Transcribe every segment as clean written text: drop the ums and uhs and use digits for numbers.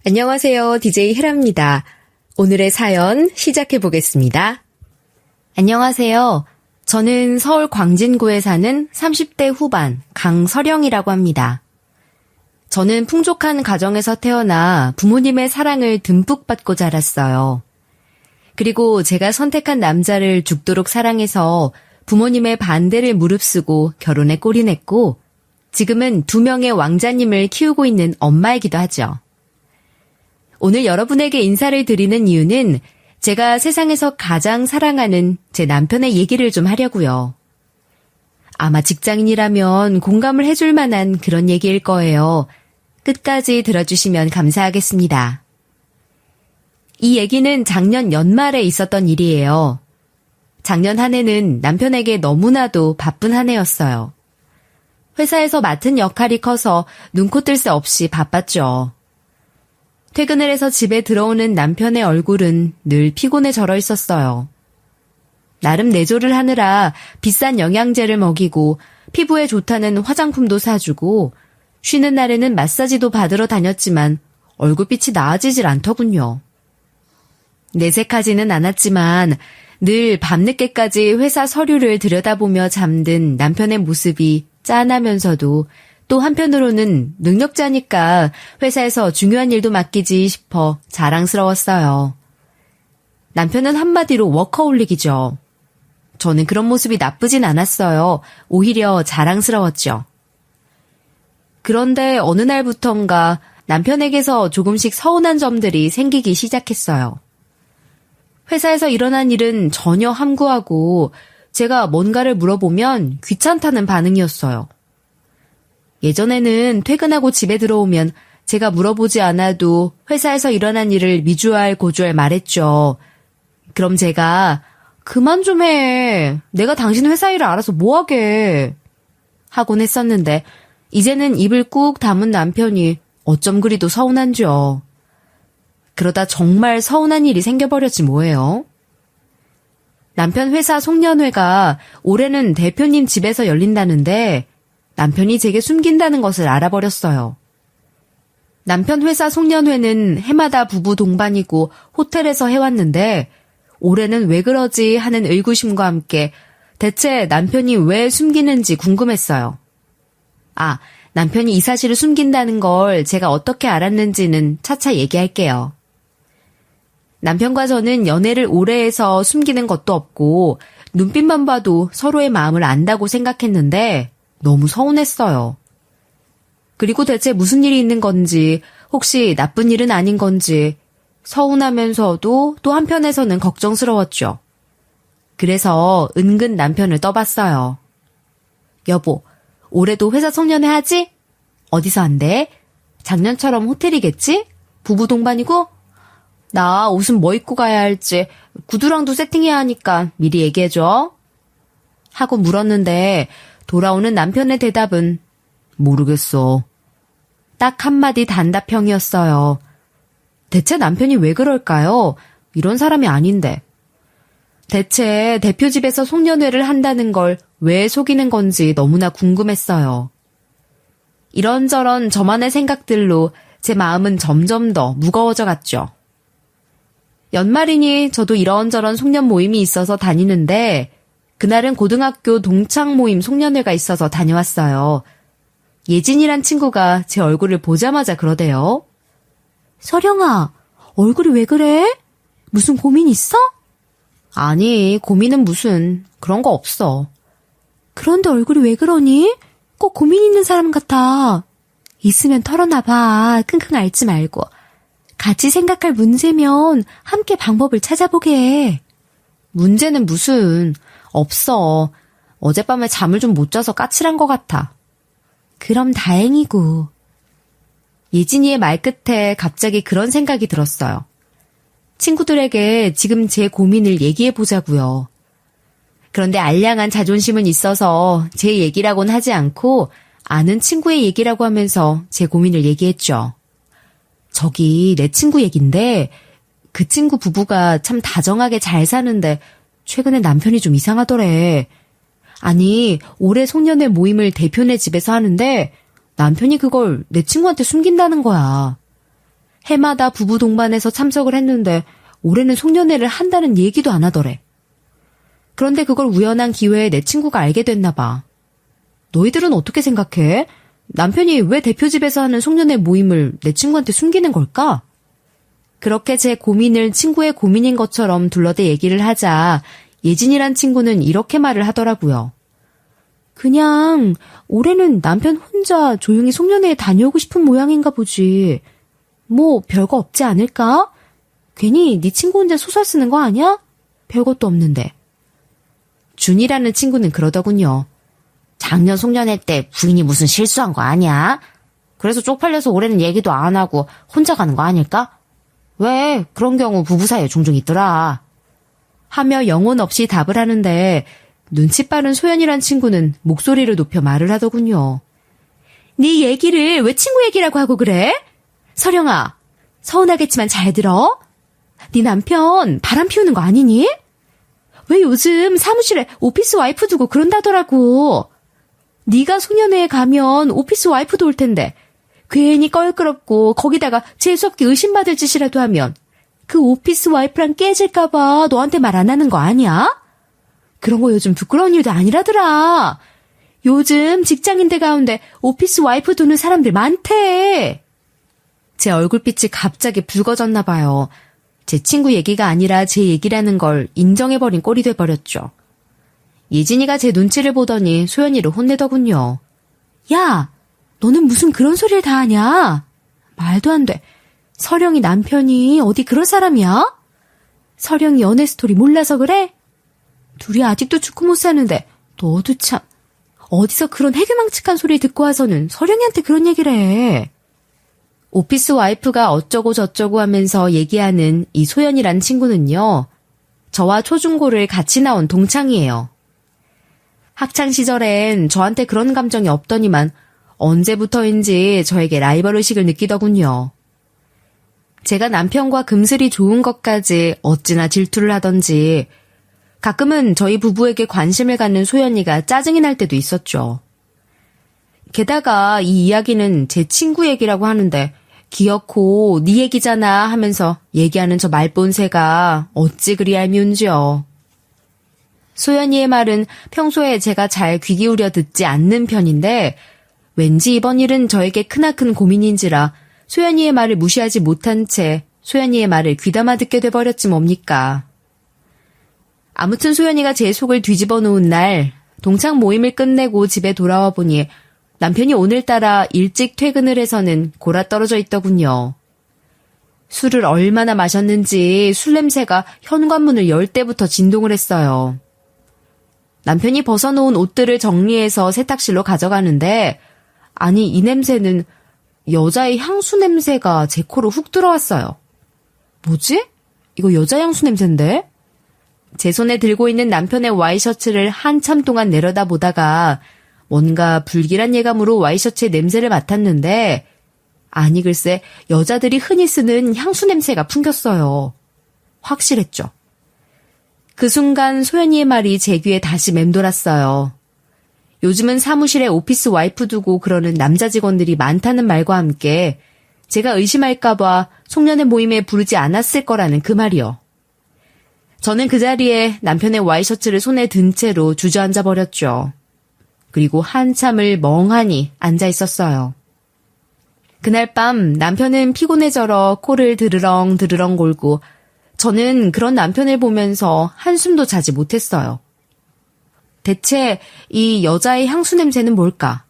안녕하세요. DJ 헤라입니다. 오늘의 사연 시작해 보겠습니다. 안녕하세요. 저는 서울 광진구에 사는 30대 후반 강서령이라고 합니다. 저는 풍족한 가정에서 태어나 부모님의 사랑을 듬뿍 받고 자랐어요. 그리고 제가 선택한 남자를 죽도록 사랑해서 부모님의 반대를 무릅쓰고 결혼에 골인했고 지금은 2명의 왕자님을 키우고 있는 엄마이기도 하죠. 오늘 여러분에게 인사를 드리는 이유는 제가 세상에서 가장 사랑하는 제 남편의 얘기를 좀 하려고요. 아마 직장인이라면 공감을 해줄 만한 그런 얘기일 거예요. 끝까지 들어주시면 감사하겠습니다. 이 얘기는 작년 연말에 있었던 일이에요. 작년 한 해는 남편에게 너무나도 바쁜 한 해였어요. 회사에서 맡은 역할이 커서 눈코 뜰 새 없이 바빴죠. 퇴근을 해서 집에 들어오는 남편의 얼굴은 늘 피곤해 절어 있었어요. 나름 내조를 하느라 비싼 영양제를 먹이고 피부에 좋다는 화장품도 사주고 쉬는 날에는 마사지도 받으러 다녔지만 얼굴빛이 나아지질 않더군요. 내색하지는 않았지만 늘 밤늦게까지 회사 서류를 들여다보며 잠든 남편의 모습이 짠하면서도 또 한편으로는 능력자니까 회사에서 중요한 일도 맡기지 싶어 자랑스러웠어요. 남편은 한마디로 워커홀릭이죠. 저는 그런 모습이 나쁘진 않았어요. 오히려 자랑스러웠죠. 그런데 어느 날부턴가 남편에게서 조금씩 서운한 점들이 생기기 시작했어요. 회사에서 일어난 일은 전혀 함구하고 제가 뭔가를 물어보면 귀찮다는 반응이었어요. 예전에는 퇴근하고 집에 들어오면 제가 물어보지 않아도 회사에서 일어난 일을 미주알 고주알 말했죠. 그럼 제가 그만 좀 해. 내가 당신 회사 일을 알아서 뭐하게. 하곤 했었는데 이제는 입을 꾹 다문 남편이 어쩜 그리도 서운한지요. 그러다 정말 서운한 일이 생겨버렸지 뭐예요. 남편 회사 송년회가 올해는 대표님 집에서 열린다는데 남편이 제게 숨긴다는 것을 알아버렸어요. 남편 회사 송년회는 해마다 부부 동반이고 호텔에서 해왔는데 올해는 왜 그러지 하는 의구심과 함께 대체 남편이 왜 숨기는지 궁금했어요. 남편이 이 사실을 숨긴다는 걸 제가 어떻게 알았는지는 차차 얘기할게요. 남편과 저는 연애를 오래 해서 숨기는 것도 없고 눈빛만 봐도 서로의 마음을 안다고 생각했는데 너무 서운했어요. 그리고 대체 무슨 일이 있는 건지, 혹시 나쁜 일은 아닌 건지 서운하면서도 또 한편에서는 걱정스러웠죠. 그래서 은근 남편을 떠봤어요. 여보, 올해도 회사 송년회 하지? 어디서 한대? 작년처럼 호텔이겠지? 부부 동반이고? 나 옷은 뭐 입고 가야 할지 구두랑도 세팅해야 하니까 미리 얘기해줘. 하고 물었는데 돌아오는 남편의 대답은 모르겠어. 딱 한마디 단답형이었어요. 대체 남편이 왜 그럴까요? 이런 사람이 아닌데. 대체 대표 집에서 송년회를 한다는 걸 왜 속이는 건지 너무나 궁금했어요. 이런저런 저만의 생각들로 제 마음은 점점 더 무거워져 갔죠. 연말이니 저도 이런저런 송년 모임이 있어서 다니는데 그날은 고등학교 동창 모임 송년회가 있어서 다녀왔어요. 예진이란 친구가 제 얼굴을 보자마자 그러대요. 서령아, 얼굴이 왜 그래? 무슨 고민 있어? 아니, 고민은 무슨, 그런 거 없어. 그런데 얼굴이 왜 그러니? 꼭 고민 있는 사람 같아. 있으면 털어놔봐. 끙끙 앓지 말고. 같이 생각할 문제면 함께 방법을 찾아보게 해. 문제는 무슨, 없어. 어젯밤에 잠을 좀 못 자서 까칠한 것 같아. 그럼 다행이고. 예진이의 말 끝에 갑자기 그런 생각이 들었어요. 친구들에게 지금 제 고민을 얘기해보자고요. 그런데 알량한 자존심은 있어서 제 얘기라고는 하지 않고 아는 친구의 얘기라고 하면서 제 고민을 얘기했죠. 저기 내 친구 얘긴데 그 친구 부부가 참 다정하게 잘 사는데 최근에 남편이 좀 이상하더래. 아니, 올해 송년회 모임을 대표네 집에서 하는데 남편이 그걸 내 친구한테 숨긴다는 거야. 해마다 부부 동반해서 참석을 했는데 올해는 송년회를 한다는 얘기도 안 하더래. 그런데 그걸 우연한 기회에 내 친구가 알게 됐나 봐. 너희들은 어떻게 생각해? 남편이 왜 대표 집에서 하는 송년회 모임을 내 친구한테 숨기는 걸까? 그렇게 제 고민을 친구의 고민인 것처럼 둘러대 얘기를 하자 예진이란 친구는 이렇게 말을 하더라고요. 그냥 올해는 남편 혼자 조용히 송년회에 다녀오고 싶은 모양인가 보지. 뭐 별거 없지 않을까? 괜히 네 친구 혼자 소설 쓰는 거 아니야? 별것도 없는데. 준이라는 친구는 그러더군요. 작년 송년회 때 부인이 무슨 실수한 거 아니야? 그래서 쪽팔려서 올해는 얘기도 안 하고 혼자 가는 거 아닐까? 왜 그런 경우 부부 사이에 종종 있더라. 하며 영혼 없이 답을 하는데 눈치 빠른 소연이란 친구는 목소리를 높여 말을 하더군요. 네 얘기를 왜 친구 얘기라고 하고 그래? 서령아, 서운하겠지만 잘 들어. 네 남편 바람 피우는 거 아니니? 왜 요즘 사무실에 오피스 와이프 두고 그런다더라고. 네가 송년회에 가면 오피스 와이프도 올 텐데 괜히 껄끄럽고 거기다가 재수없게 의심받을 짓이라도 하면 그 오피스 와이프랑 깨질까 봐 너한테 말 안 하는 거 아니야? 그런 거 요즘 부끄러운 일도 아니라더라. 요즘 직장인들 가운데 오피스 와이프 두는 사람들 많대. 제 얼굴빛이 갑자기 붉어졌나 봐요. 제 친구 얘기가 아니라 제 얘기라는 걸 인정해버린 꼴이 돼버렸죠. 예진이가 제 눈치를 보더니 소연이를 혼내더군요. 야, 너는 무슨 그런 소리를 다 하냐? 말도 안 돼. 서령이 남편이 어디 그럴 사람이야? 서령이 연애 스토리 몰라서 그래? 둘이 아직도 죽고 못 사는데 너도 참 어디서 그런 해괴망측한 소리 듣고 와서는 서령이한테 그런 얘기를 해. 오피스 와이프가 어쩌고 저쩌고 하면서 얘기하는 이 소연이란 친구는요. 저와 초중고를 같이 나온 동창이에요. 학창시절엔 저한테 그런 감정이 없더니만 언제부터인지 저에게 라이벌의식을 느끼더군요. 제가 남편과 금슬이 좋은 것까지 어찌나 질투를 하던지 가끔은 저희 부부에게 관심을 갖는 소연이가 짜증이 날 때도 있었죠. 게다가 이 이야기는 제 친구 얘기라고 하는데 기어코 네 얘기잖아 하면서 얘기하는 저 말본새가 어찌 그리 얄미운지요. 소연이의 말은 평소에 제가 잘 귀 기울여 듣지 않는 편인데 왠지 이번 일은 저에게 크나큰 고민인지라 소연이의 말을 무시하지 못한 채 소연이의 말을 귀담아 듣게 돼버렸지 뭡니까. 아무튼 소연이가 제 속을 뒤집어 놓은 날 동창 모임을 끝내고 집에 돌아와 보니 남편이 오늘따라 일찍 퇴근을 해서는 골아떨어져 있더군요. 술을 얼마나 마셨는지 술 냄새가 현관문을 열 때부터 진동을 했어요. 남편이 벗어놓은 옷들을 정리해서 세탁실로 가져가는데 아니 이 냄새는 여자의 향수 냄새가 제 코로 훅 들어왔어요. 뭐지? 이거 여자 향수 냄새인데? 제 손에 들고 있는 남편의 와이셔츠를 한참 동안 내려다보다가 뭔가 불길한 예감으로 와이셔츠의 냄새를 맡았는데 아니 글쎄 여자들이 흔히 쓰는 향수 냄새가 풍겼어요. 확실했죠. 그 순간 소연이의 말이 제 귀에 다시 맴돌았어요. 요즘은 사무실에 오피스 와이프 두고 그러는 남자 직원들이 많다는 말과 함께 제가 의심할까봐 송년회 모임에 부르지 않았을 거라는 그 말이요. 저는 그 자리에 남편의 와이셔츠를 손에 든 채로 주저앉아 버렸죠. 그리고 한참을 멍하니 앉아 있었어요. 그날 밤 남편은 피곤해져러 코를 드르렁 드르렁 골고 저는 그런 남편을 보면서 한숨도 자지 못했어요. 대체 이 여자의 향수 냄새는 뭘까?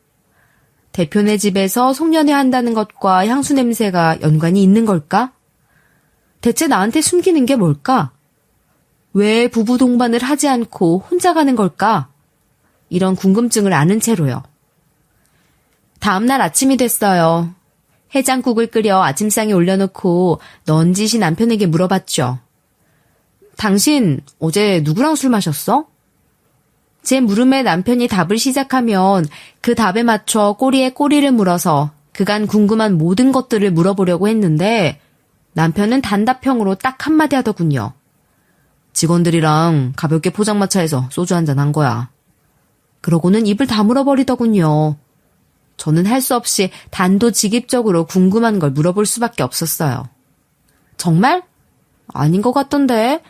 대표네 집에서 송년회 한다는 것과 향수 냄새가 연관이 있는 걸까? 대체 나한테 숨기는 게 뭘까? 왜 부부 동반을 하지 않고 혼자 가는 걸까? 이런 궁금증을 아는 채로요. 다음날 아침이 됐어요. 해장국을 끓여 아침상에 올려놓고 넌지시 남편에게 물어봤죠. 당신 어제 누구랑 술 마셨어? 제 물음에 남편이 답을 시작하면 그 답에 맞춰 꼬리에 꼬리를 물어서 그간 궁금한 모든 것들을 물어보려고 했는데 남편은 단답형으로 딱 한마디 하더군요. 직원들이랑 가볍게 포장마차에서 소주 한잔 한 거야. 그러고는 입을 다물어버리더군요. 저는 할 수 없이 단도직입적으로 궁금한 걸 물어볼 수밖에 없었어요. 정말? 아닌 것 같던데.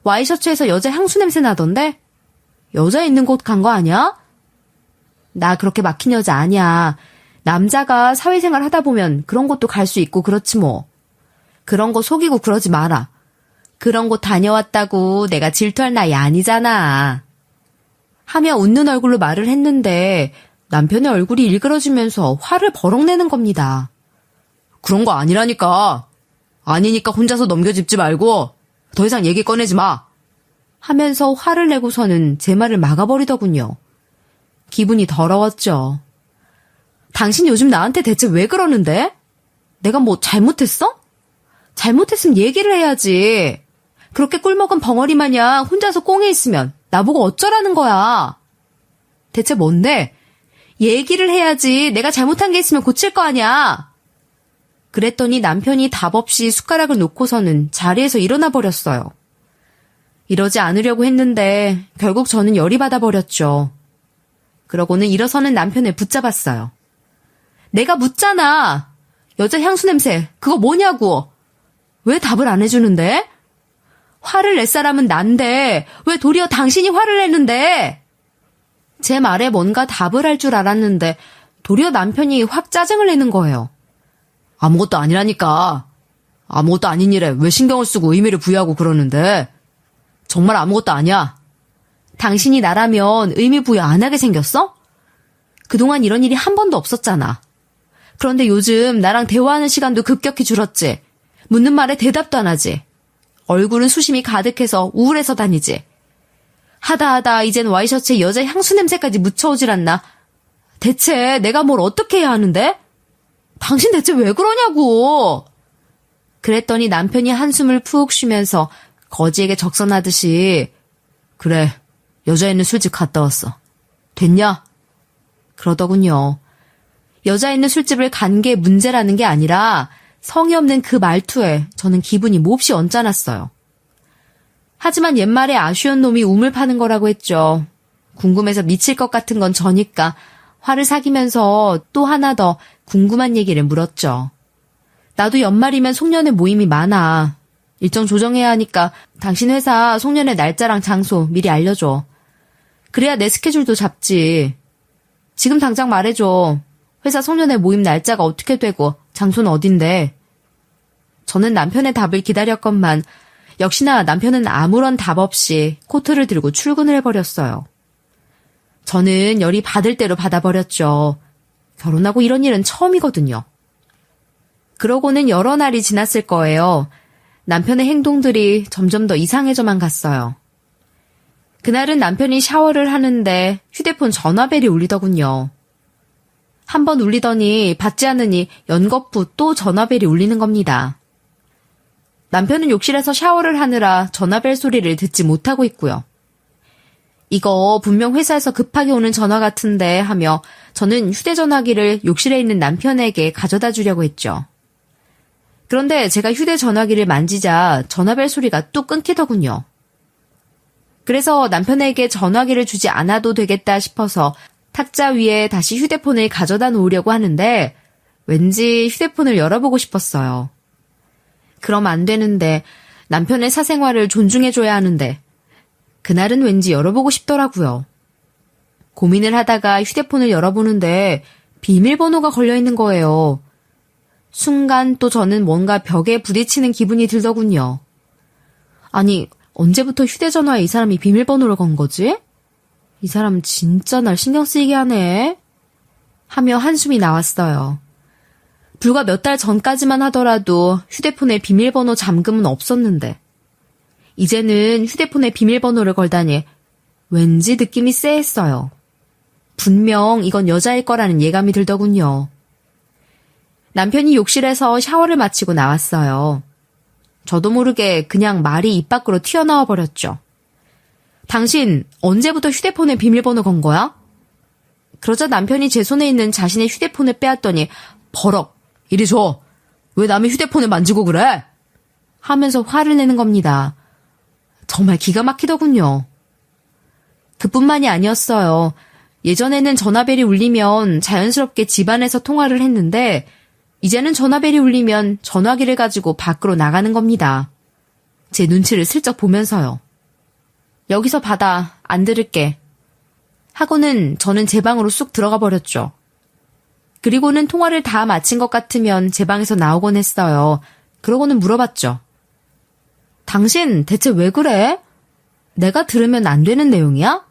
와이셔츠에서 여자 향수 냄새 나던데? 여자 있는 곳 간 거 아니야? 나 그렇게 막힌 여자 아니야. 남자가 사회생활 하다 보면 그런 곳도 갈 수 있고 그렇지 뭐. 그런 거 속이고 그러지 마라. 그런 곳 다녀왔다고 내가 질투할 나이 아니잖아. 하며 웃는 얼굴로 말을 했는데 남편의 얼굴이 일그러지면서 화를 버럭 내는 겁니다. 그런 거 아니라니까. 아니니까 혼자서 넘겨짚지 말고 더 이상 얘기 꺼내지 마. 하면서 화를 내고서는 제 말을 막아버리더군요. 기분이 더러웠죠. 당신 요즘 나한테 대체 왜 그러는데? 내가 뭐 잘못했어? 잘못했으면 얘기를 해야지. 그렇게 꿀먹은 벙어리 마냥 혼자서 꽁에 있으면 나보고 어쩌라는 거야. 대체 뭔데? 얘기를 해야지. 내가 잘못한 게 있으면 고칠 거 아니야. 그랬더니 남편이 답 없이 숟가락을 놓고서는 자리에서 일어나 버렸어요. 이러지 않으려고 했는데 결국 저는 열이 받아버렸죠. 그러고는 일어서는 남편을 붙잡았어요. 내가 묻잖아. 여자 향수 냄새 그거 뭐냐고. 왜 답을 안 해주는데? 화를 낼 사람은 난데 왜 도리어 당신이 화를 내는데? 제 말에 뭔가 답을 할 줄 알았는데 도리어 남편이 확 짜증을 내는 거예요. 아무것도 아니라니까. 아무것도 아닌 일에 왜 신경을 쓰고 의미를 부여하고 그러는데? 정말 아무것도 아니야. 당신이 나라면 의미 부여 안 하게 생겼어? 그동안 이런 일이 한 번도 없었잖아. 그런데 요즘 나랑 대화하는 시간도 급격히 줄었지. 묻는 말에 대답도 안 하지. 얼굴은 수심이 가득해서 우울해서 다니지. 하다 이젠 와이셔츠에 여자 향수 냄새까지 묻혀오질 않나. 대체 내가 뭘 어떻게 해야 하는데? 당신 대체 왜 그러냐고. 그랬더니 남편이 한숨을 푹 쉬면서 거지에게 적선하듯이 그래, 여자 있는 술집 갔다 왔어. 됐냐? 그러더군요. 여자 있는 술집을 간 게 문제라는 게 아니라 성의 없는 그 말투에 저는 기분이 몹시 언짢았어요. 하지만 옛말에 아쉬운 놈이 우물 파는 거라고 했죠. 궁금해서 미칠 것 같은 건 저니까 화를 사귀면서 또 하나 더 궁금한 얘기를 물었죠. 나도 연말이면 송년회 모임이 많아. 일정 조정해야 하니까 당신 회사 송년회 날짜랑 장소 미리 알려줘. 그래야 내 스케줄도 잡지. 지금 당장 말해줘. 회사 송년회 모임 날짜가 어떻게 되고 장소는 어딘데. 저는 남편의 답을 기다렸건만 역시나 남편은 아무런 답 없이 코트를 들고 출근을 해버렸어요. 저는 열이 받을 대로 받아버렸죠. 결혼하고 이런 일은 처음이거든요. 그러고는 여러 날이 지났을 거예요. 남편의 행동들이 점점 더 이상해져만 갔어요. 그날은 남편이 샤워를 하는데 휴대폰 전화벨이 울리더군요. 한 번 울리더니 받지 않으니 연거푸 또 전화벨이 울리는 겁니다. 남편은 욕실에서 샤워를 하느라 전화벨 소리를 듣지 못하고 있고요. 이거 분명 회사에서 급하게 오는 전화 같은데 하며 저는 휴대전화기를 욕실에 있는 남편에게 가져다 주려고 했죠. 그런데 제가 휴대전화기를 만지자 전화벨 소리가 뚝 끊기더군요. 그래서 남편에게 전화기를 주지 않아도 되겠다 싶어서 탁자 위에 다시 휴대폰을 가져다 놓으려고 하는데 왠지 휴대폰을 열어보고 싶었어요. 그럼 안 되는데 남편의 사생활을 존중해줘야 하는데 그날은 왠지 열어보고 싶더라고요. 고민을 하다가 휴대폰을 열어보는데 비밀번호가 걸려있는 거예요. 순간 또 저는 뭔가 벽에 부딪히는 기분이 들더군요. 아니, 언제부터 휴대전화에 이 사람이 비밀번호를 건 거지? 이 사람 진짜 날 신경 쓰이게 하네. 하며 한숨이 나왔어요. 불과 몇 달 전까지만 하더라도 휴대폰에 비밀번호 잠금은 없었는데 이제는 휴대폰에 비밀번호를 걸다니 왠지 느낌이 쎄했어요. 분명 이건 여자일 거라는 예감이 들더군요. 남편이 욕실에서 샤워를 마치고 나왔어요. 저도 모르게 그냥 말이 입 밖으로 튀어나와 버렸죠. 당신 언제부터 휴대폰에 비밀번호 건 거야? 그러자 남편이 제 손에 있는 자신의 휴대폰을 빼앗더니 버럭 이리 줘. 왜 남의 휴대폰을 만지고 그래? 하면서 화를 내는 겁니다. 정말 기가 막히더군요. 그뿐만이 아니었어요. 예전에는 전화벨이 울리면 자연스럽게 집안에서 통화를 했는데 이제는 전화벨이 울리면 전화기를 가지고 밖으로 나가는 겁니다. 제 눈치를 슬쩍 보면서요. 여기서 받아. 안 들을게. 하고는 저는 제 방으로 쑥 들어가 버렸죠. 그리고는 통화를 다 마친 것 같으면 제 방에서 나오곤 했어요. 그러고는 물어봤죠. 당신 대체 왜 그래? 내가 들으면 안 되는 내용이야?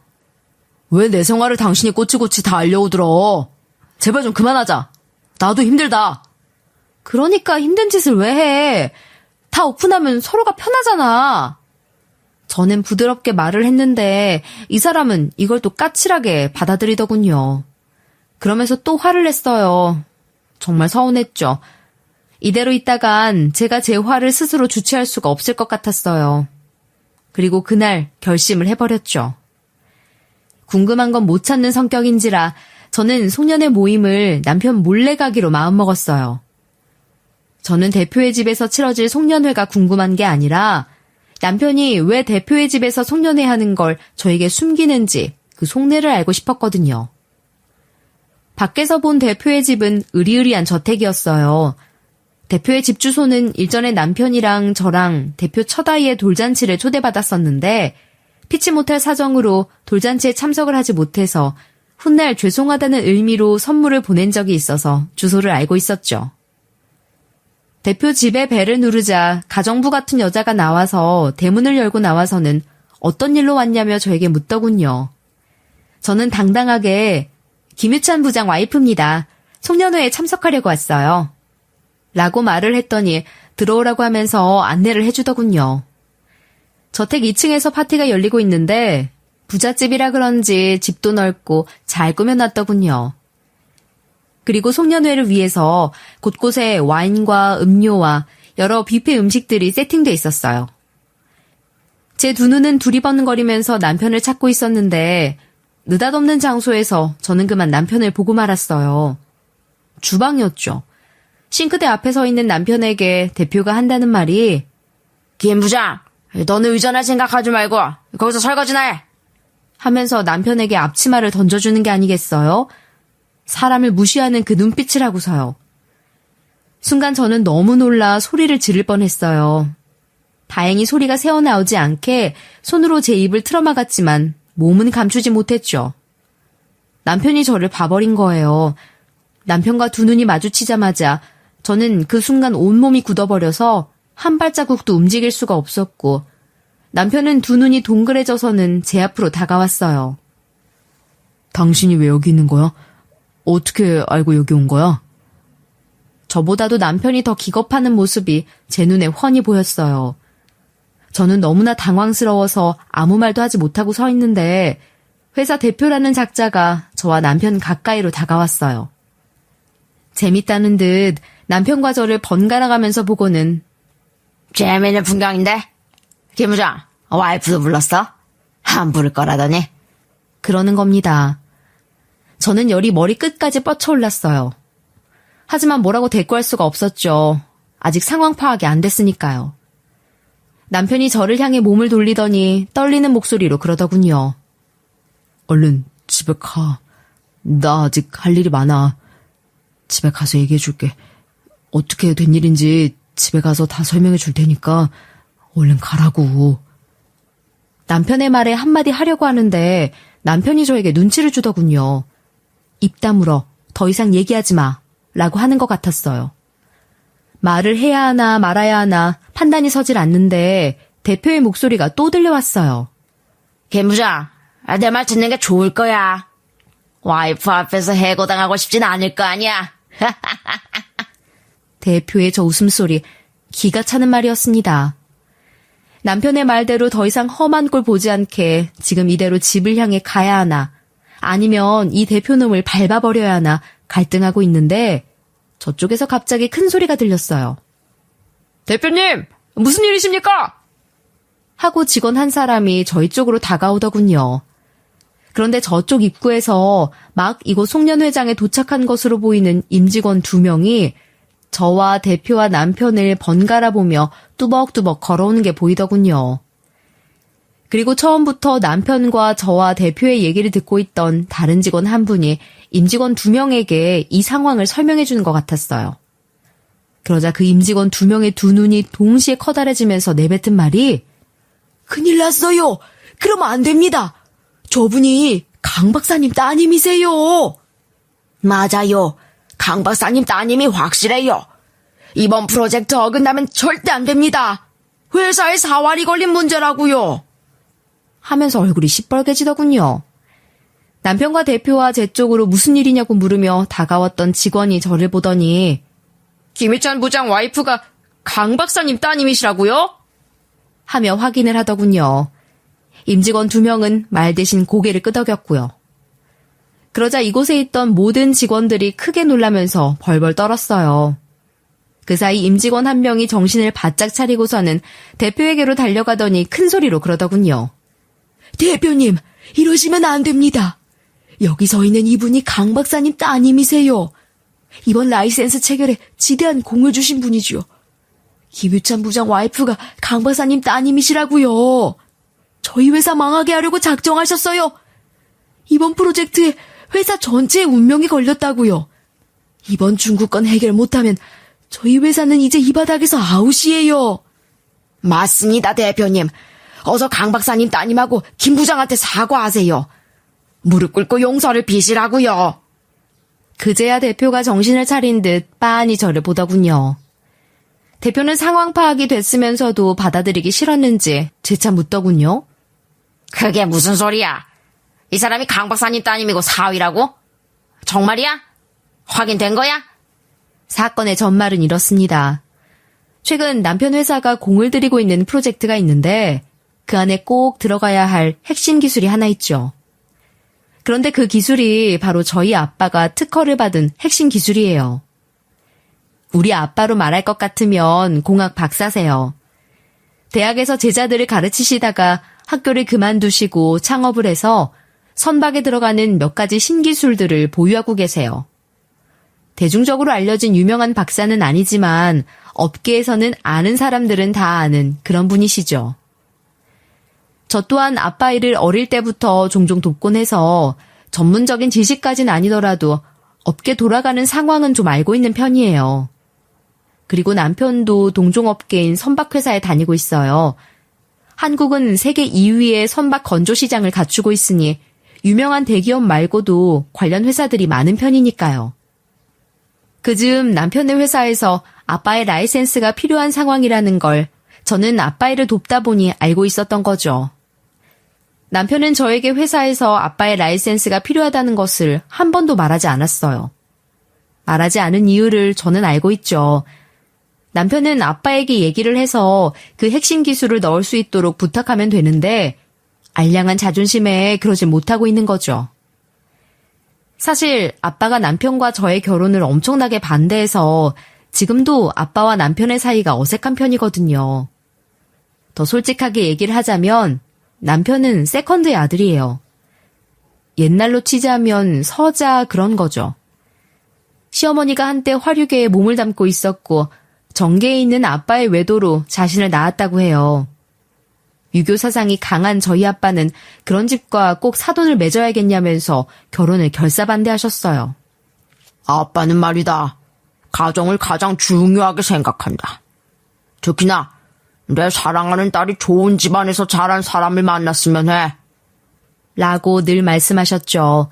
왜 내 생활을 당신이 꼬치꼬치 다 알려오들어? 제발 좀 그만하자. 나도 힘들다. 그러니까 힘든 짓을 왜 해? 다 오픈하면 서로가 편하잖아. 저는 부드럽게 말을 했는데 이 사람은 이걸 또 까칠하게 받아들이더군요. 그러면서 또 화를 냈어요. 정말 서운했죠. 이대로 있다간 제가 제 화를 스스로 주체할 수가 없을 것 같았어요. 그리고 그날 결심을 해버렸죠. 궁금한 건 못 찾는 성격인지라 저는 송년회 모임을 남편 몰래 가기로 마음먹었어요. 저는 대표의 집에서 치러질 송년회가 궁금한 게 아니라 남편이 왜 대표의 집에서 송년회 하는 걸 저에게 숨기는지 그 속내를 알고 싶었거든요. 밖에서 본 대표의 집은 으리으리한 저택이었어요. 대표의 집 주소는 일전에 남편이랑 저랑 대표 첫 아이의 돌잔치를 초대받았었는데 피치 못할 사정으로 돌잔치에 참석을 하지 못해서 훗날 죄송하다는 의미로 선물을 보낸 적이 있어서 주소를 알고 있었죠. 대표 집에 벨을 누르자 가정부 같은 여자가 나와서 대문을 열고 나와서는 어떤 일로 왔냐며 저에게 묻더군요. 저는 당당하게 김유찬 부장 와이프입니다. 송년회에 참석하려고 왔어요. 라고 말을 했더니 들어오라고 하면서 안내를 해주더군요. 저택 2층에서 파티가 열리고 있는데 부잣집이라 그런지 집도 넓고 잘 꾸며놨더군요. 그리고 송년회를 위해서 곳곳에 와인과 음료와 여러 뷔페 음식들이 세팅돼 있었어요. 제 두 눈은 두리번거리면서 남편을 찾고 있었는데 느닷없는 장소에서 저는 그만 남편을 보고 말았어요. 주방이었죠. 싱크대 앞에 서 있는 남편에게 대표가 한다는 말이 김 부장, 너는 의전할 생각하지 말고 거기서 설거지나 해! 하면서 남편에게 앞치마를 던져주는 게 아니겠어요? 사람을 무시하는 그 눈빛을 하고서요. 순간 저는 너무 놀라 소리를 지를 뻔했어요. 다행히 소리가 새어나오지 않게 손으로 제 입을 틀어막았지만 몸은 감추지 못했죠. 남편이 저를 봐버린 거예요. 남편과 두 눈이 마주치자마자 저는 그 순간 온몸이 굳어버려서 한 발자국도 움직일 수가 없었고 남편은 두 눈이 동그래져서는 제 앞으로 다가왔어요. 당신이 왜 여기 있는 거야? 어떻게 알고 여기 온 거야? 저보다도 남편이 더 기겁하는 모습이 제 눈에 훤히 보였어요. 저는 너무나 당황스러워서 아무 말도 하지 못하고 서 있는데 회사 대표라는 작자가 저와 남편 가까이로 다가왔어요. 재밌다는 듯 남편과 저를 번갈아 가면서 보고는 재미있는 풍경인데? 김 부장, 와이프도 불렀어? 안 부를 거라더니? 그러는 겁니다. 저는 열이 머리 끝까지 뻗쳐올랐어요. 하지만 뭐라고 대꾸할 수가 없었죠. 아직 상황 파악이 안 됐으니까요. 남편이 저를 향해 몸을 돌리더니 떨리는 목소리로 그러더군요. 얼른 집에 가. 나 아직 할 일이 많아. 집에 가서 얘기해줄게. 어떻게 된 일인지 집에 가서 다 설명해 줄 테니까 얼른 가라고. 남편의 말에 한마디 하려고 하는데 남편이 저에게 눈치를 주더군요. 입 다물어. 더 이상 얘기하지 마. 라고 하는 것 같았어요. 말을 해야 하나 말아야 하나 판단이 서질 않는데 대표의 목소리가 또 들려왔어요. 김 부장, 내 말 듣는 게 좋을 거야. 와이프 앞에서 해고당하고 싶진 않을 거 아니야. 대표의 저 웃음소리, 기가 차는 말이었습니다. 남편의 말대로 더 이상 험한 꼴 보지 않게 지금 이대로 집을 향해 가야 하나 아니면 이 대표놈을 밟아버려야 하나 갈등하고 있는데 저쪽에서 갑자기 큰 소리가 들렸어요. 대표님! 무슨 일이십니까? 하고 직원 한 사람이 저희 쪽으로 다가오더군요. 그런데 저쪽 입구에서 막 이곳 송년회장에 도착한 것으로 보이는 임직원 2명이 저와 대표와 남편을 번갈아 보며 뚜벅뚜벅 걸어오는 게 보이더군요. 그리고 처음부터 남편과 저와 대표의 얘기를 듣고 있던 다른 직원 한 분이 임직원 2명에게 이 상황을 설명해 주는 것 같았어요. 그러자 그 임직원 2명의 두 눈이 동시에 커다래지면서 내뱉은 말이 큰일 났어요. 그러면 안 됩니다. 저분이 강 박사님 따님이세요. 맞아요. 강 박사님 따님이 확실해요. 이번 프로젝트 어긋나면 절대 안 됩니다. 회사에 사활이 걸린 문제라고요. 하면서 얼굴이 시뻘개지더군요. 남편과 대표와 제 쪽으로 무슨 일이냐고 물으며 다가왔던 직원이 저를 보더니 김희찬 부장 와이프가 강 박사님 따님이시라고요? 하며 확인을 하더군요. 임직원 2명은 말 대신 고개를 끄덕였고요. 그러자 이곳에 있던 모든 직원들이 크게 놀라면서 벌벌 떨었어요. 그 사이 임직원 한 명이 정신을 바짝 차리고서는 대표에게로 달려가더니 큰 소리로 그러더군요. 대표님, 이러시면 안 됩니다. 여기 서 있는 이분이 강 박사님 따님이세요. 이번 라이센스 체결에 지대한 공을 주신 분이죠. 김유찬 부장 와이프가 강 박사님 따님이시라고요. 저희 회사 망하게 하려고 작정하셨어요. 이번 프로젝트에 회사 전체의 운명이 걸렸다고요. 이번 중국건 해결 못하면 저희 회사는 이제 이 바닥에서 아웃이에요. 맞습니다, 대표님. 어서 강 박사님 따님하고 김 부장한테 사과하세요. 무릎 꿇고 용서를 비시라고요. 그제야 대표가 정신을 차린 듯 빤히 저를 보더군요. 대표는 상황 파악이 됐으면서도 받아들이기 싫었는지 재차 묻더군요. 그게 무슨 소리야? 이 사람이 강 박사님 따님이고 사위라고? 정말이야? 확인된 거야? 사건의 전말은 이렇습니다. 최근 남편 회사가 공을 들이고 있는 프로젝트가 있는데 그 안에 꼭 들어가야 할 핵심 기술이 하나 있죠. 그런데 그 기술이 바로 저희 아빠가 특허를 받은 핵심 기술이에요. 우리 아빠로 말할 것 같으면 공학 박사세요. 대학에서 제자들을 가르치시다가 학교를 그만두시고 창업을 해서 선박에 들어가는 몇 가지 신기술들을 보유하고 계세요. 대중적으로 알려진 유명한 박사는 아니지만 업계에서는 아는 사람들은 다 아는 그런 분이시죠. 저 또한 아빠 일을 어릴 때부터 종종 돕곤 해서 전문적인 지식까지는 아니더라도 업계 돌아가는 상황은 좀 알고 있는 편이에요. 그리고 남편도 동종업계인 선박회사에 다니고 있어요. 한국은 세계 2위의 선박 건조 시장을 갖추고 있으니 유명한 대기업 말고도 관련 회사들이 많은 편이니까요. 그즈음 남편의 회사에서 아빠의 라이센스가 필요한 상황이라는 걸 저는 아빠 일을 돕다 보니 알고 있었던 거죠. 남편은 저에게 회사에서 아빠의 라이센스가 필요하다는 것을 한 번도 말하지 않았어요. 말하지 않은 이유를 저는 알고 있죠. 남편은 아빠에게 얘기를 해서 그 핵심 기술을 넣을 수 있도록 부탁하면 되는데 알량한 자존심에 그러지 못하고 있는 거죠. 사실 아빠가 남편과 저의 결혼을 엄청나게 반대해서 지금도 아빠와 남편의 사이가 어색한 편이거든요. 더 솔직하게 얘기를 하자면 남편은 세컨드의 아들이에요. 옛날로 치자면 서자 그런 거죠. 시어머니가 한때 화류계에 몸을 담고 있었고 정계에 있는 아빠의 외도로 자신을 낳았다고 해요. 유교 사상이 강한 저희 아빠는 그런 집과 꼭 사돈을 맺어야겠냐면서 결혼을 결사반대하셨어요. 아빠는 말이다. 가정을 가장 중요하게 생각한다. 특히나 내 사랑하는 딸이 좋은 집안에서 자란 사람을 만났으면 해. 라고 늘 말씀하셨죠.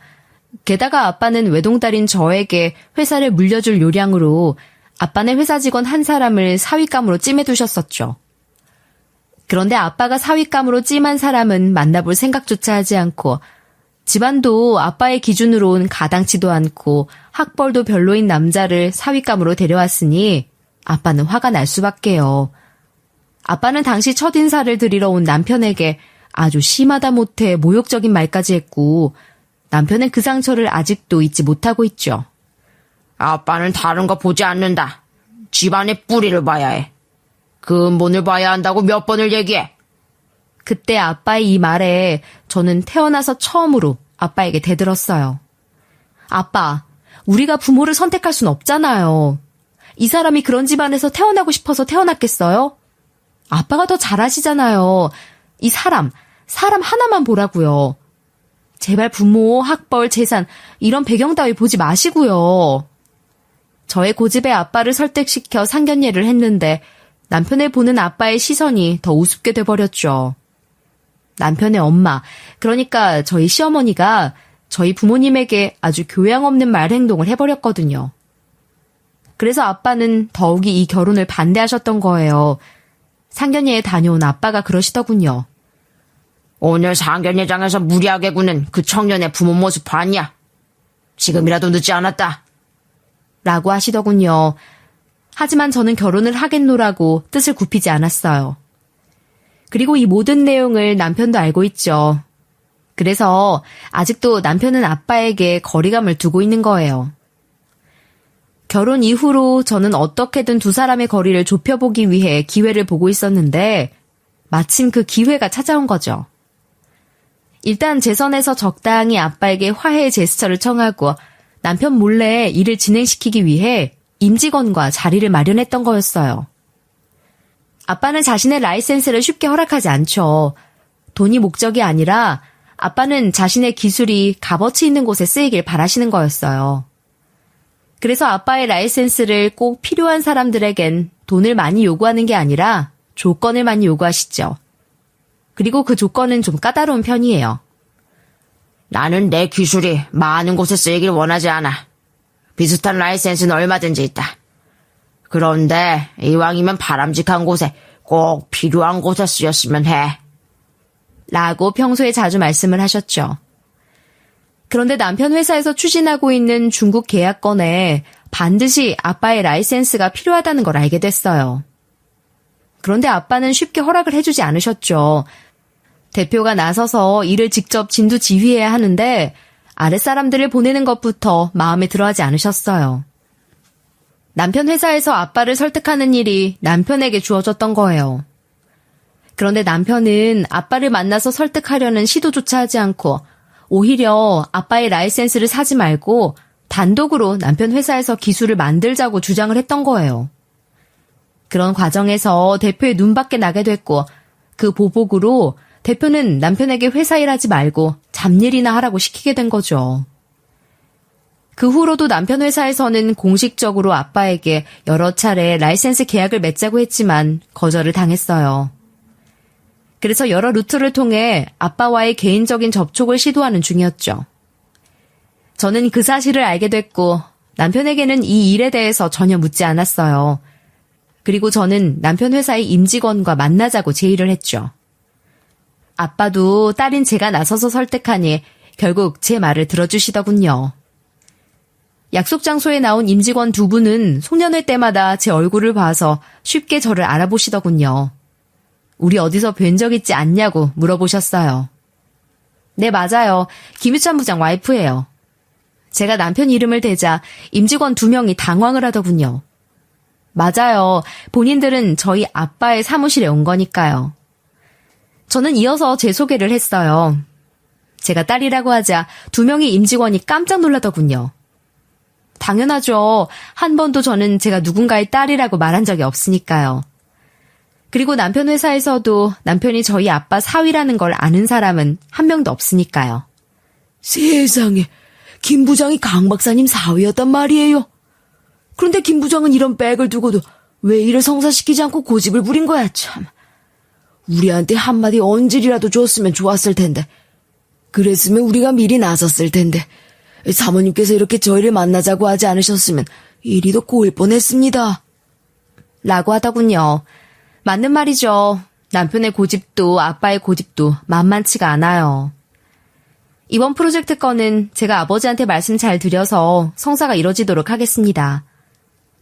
게다가 아빠는 외동딸인 저에게 회사를 물려줄 요량으로 아빠네 회사 직원 한 사람을 사윗감으로 찜해두셨었죠. 그런데 아빠가 사윗감으로 찜한 사람은 만나볼 생각조차 하지 않고 집안도 아빠의 기준으로는 가당치도 않고 학벌도 별로인 남자를 사윗감으로 데려왔으니 아빠는 화가 날 수밖에요. 아빠는 당시 첫인사를 드리러 온 남편에게 아주 심하다 못해 모욕적인 말까지 했고 남편은 그 상처를 아직도 잊지 못하고 있죠. 아빠는 다른 거 보지 않는다. 집안의 뿌리를 봐야 해. 근본을 봐야 한다고 몇 번을 얘기해. 그때 아빠의 이 말에 저는 태어나서 처음으로 아빠에게 대들었어요. 아빠, 우리가 부모를 선택할 순 없잖아요. 이 사람이 그런 집안에서 태어나고 싶어서 태어났겠어요? 아빠가 더 잘 아시잖아요. 이 사람 하나만 보라고요. 제발 부모, 학벌, 재산 이런 배경 따위 보지 마시고요. 저의 고집에 아빠를 설득시켜 상견례를 했는데 남편을 보는 아빠의 시선이 더 우습게 돼버렸죠. 남편의 엄마, 그러니까 저희 시어머니가 저희 부모님에게 아주 교양 없는 말 행동을 해버렸거든요. 그래서 아빠는 더욱이 이 결혼을 반대하셨던 거예요. 상견례에 다녀온 아빠가 그러시더군요. 오늘 상견례장에서 무리하게 구는 그 청년의 부모 모습 봤냐? 지금이라도 늦지 않았다. 라고 하시더군요. 하지만 저는 결혼을 하겠노라고 뜻을 굽히지 않았어요. 그리고 이 모든 내용을 남편도 알고 있죠. 그래서 아직도 남편은 아빠에게 거리감을 두고 있는 거예요. 결혼 이후로 저는 어떻게든 두 사람의 거리를 좁혀보기 위해 기회를 보고 있었는데 마침 그 기회가 찾아온 거죠. 일단 제 선에서 적당히 아빠에게 화해의 제스처를 청하고 남편 몰래 일을 진행시키기 위해 임직원과 자리를 마련했던 거였어요. 아빠는 자신의 라이센스를 쉽게 허락하지 않죠. 돈이 목적이 아니라 아빠는 자신의 기술이 값어치 있는 곳에 쓰이길 바라시는 거였어요. 그래서 아빠의 라이센스를 꼭 필요한 사람들에겐 돈을 많이 요구하는 게 아니라 조건을 많이 요구하시죠. 그리고 그 조건은 좀 까다로운 편이에요. 나는 내 기술이 많은 곳에 쓰이길 원하지 않아. 비슷한 라이센스는 얼마든지 있다. 그런데 이왕이면 바람직한 곳에 꼭 필요한 곳에 쓰였으면 해. 라고 평소에 자주 말씀을 하셨죠. 그런데 남편 회사에서 추진하고 있는 중국 계약건에 반드시 아빠의 라이센스가 필요하다는 걸 알게 됐어요. 그런데 아빠는 쉽게 허락을 해주지 않으셨죠. 대표가 나서서 일을 직접 진두지휘해야 하는데 아랫사람들을 보내는 것부터 마음에 들어하지 않으셨어요. 남편 회사에서 아빠를 설득하는 일이 남편에게 주어졌던 거예요. 그런데 남편은 아빠를 만나서 설득하려는 시도조차 하지 않고 오히려 아빠의 라이센스를 사지 말고 단독으로 남편 회사에서 기술을 만들자고 주장을 했던 거예요. 그런 과정에서 대표의 눈밖에 나게 됐고 그 보복으로 대표는 남편에게 회사 일하지 말고 잡일이나 하라고 시키게 된 거죠. 그 후로도 남편 회사에서는 공식적으로 아빠에게 여러 차례 라이센스 계약을 맺자고 했지만 거절을 당했어요. 그래서 여러 루트를 통해 아빠와의 개인적인 접촉을 시도하는 중이었죠. 저는 그 사실을 알게 됐고 남편에게는 이 일에 대해서 전혀 묻지 않았어요. 그리고 저는 남편 회사의 임직원과 만나자고 제의를 했죠. 아빠도 딸인 제가 나서서 설득하니 결국 제 말을 들어주시더군요. 약속 장소에 나온 임직원 두 분은 송년회 때마다 제 얼굴을 봐서 쉽게 저를 알아보시더군요. 우리 어디서 뵌 적 있지 않냐고 물어보셨어요. 네, 맞아요. 김유찬 부장 와이프예요. 제가 남편 이름을 대자 임직원 2명이 당황을 하더군요. 맞아요. 본인들은 저희 아빠의 사무실에 온 거니까요. 저는 이어서 제 소개를 했어요. 제가 딸이라고 하자 2명의 임직원이 깜짝 놀라더군요. 당연하죠. 한 번도 저는 제가 누군가의 딸이라고 말한 적이 없으니까요. 그리고 남편 회사에서도 남편이 저희 아빠 사위라는 걸 아는 사람은 한 명도 없으니까요. 세상에, 김 부장이 강 박사님 사위였단 말이에요. 그런데 김 부장은 이런 백을 두고도 왜 일을 성사시키지 않고 고집을 부린 거야, 참. 우리한테 한마디 언질이라도 줬으면 좋았을 텐데. 그랬으면 우리가 미리 나섰을 텐데. 사모님께서 이렇게 저희를 만나자고 하지 않으셨으면 일이 더 고일 뻔했습니다. 라고 하더군요. 맞는 말이죠. 남편의 고집도 아빠의 고집도 만만치가 않아요. 이번 프로젝트 건은 제가 아버지한테 말씀 잘 드려서 성사가 이뤄지도록 하겠습니다.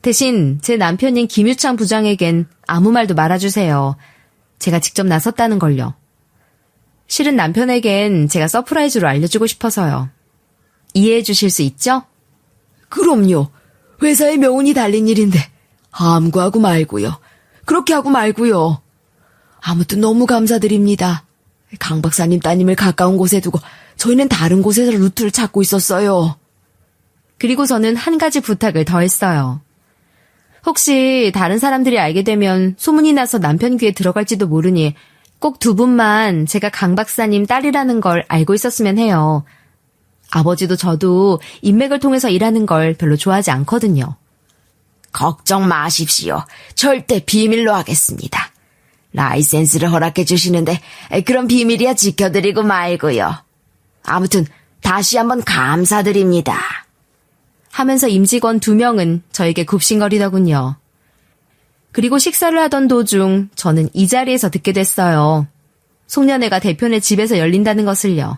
대신 제 남편인 김유창 부장에겐 아무 말도 말아주세요. 제가 직접 나섰다는 걸요. 실은 남편에겐 제가 서프라이즈로 알려주고 싶어서요. 이해해 주실 수 있죠? 그럼요. 회사의 명운이 달린 일인데 함구하고 말고요. 그렇게 하고 말고요. 아무튼 너무 감사드립니다. 강 박사님 따님을 가까운 곳에 두고 저희는 다른 곳에서 루트를 찾고 있었어요. 그리고 저는 한 가지 부탁을 더 했어요. 혹시 다른 사람들이 알게 되면 소문이 나서 남편 귀에 들어갈지도 모르니 꼭 두 분만 제가 강 박사님 딸이라는 걸 알고 있었으면 해요. 아버지도 저도 인맥을 통해서 일하는 걸 별로 좋아하지 않거든요. 걱정 마십시오. 절대 비밀로 하겠습니다. 라이센스를 허락해 주시는데 그런 비밀이야 지켜드리고 말고요. 아무튼 다시 한번 감사드립니다. 하면서 임직원 2명은 저에게 굽신거리더군요. 그리고 식사를 하던 도중 저는 이 자리에서 듣게 됐어요. 송년회가 대표네 집에서 열린다는 것을요.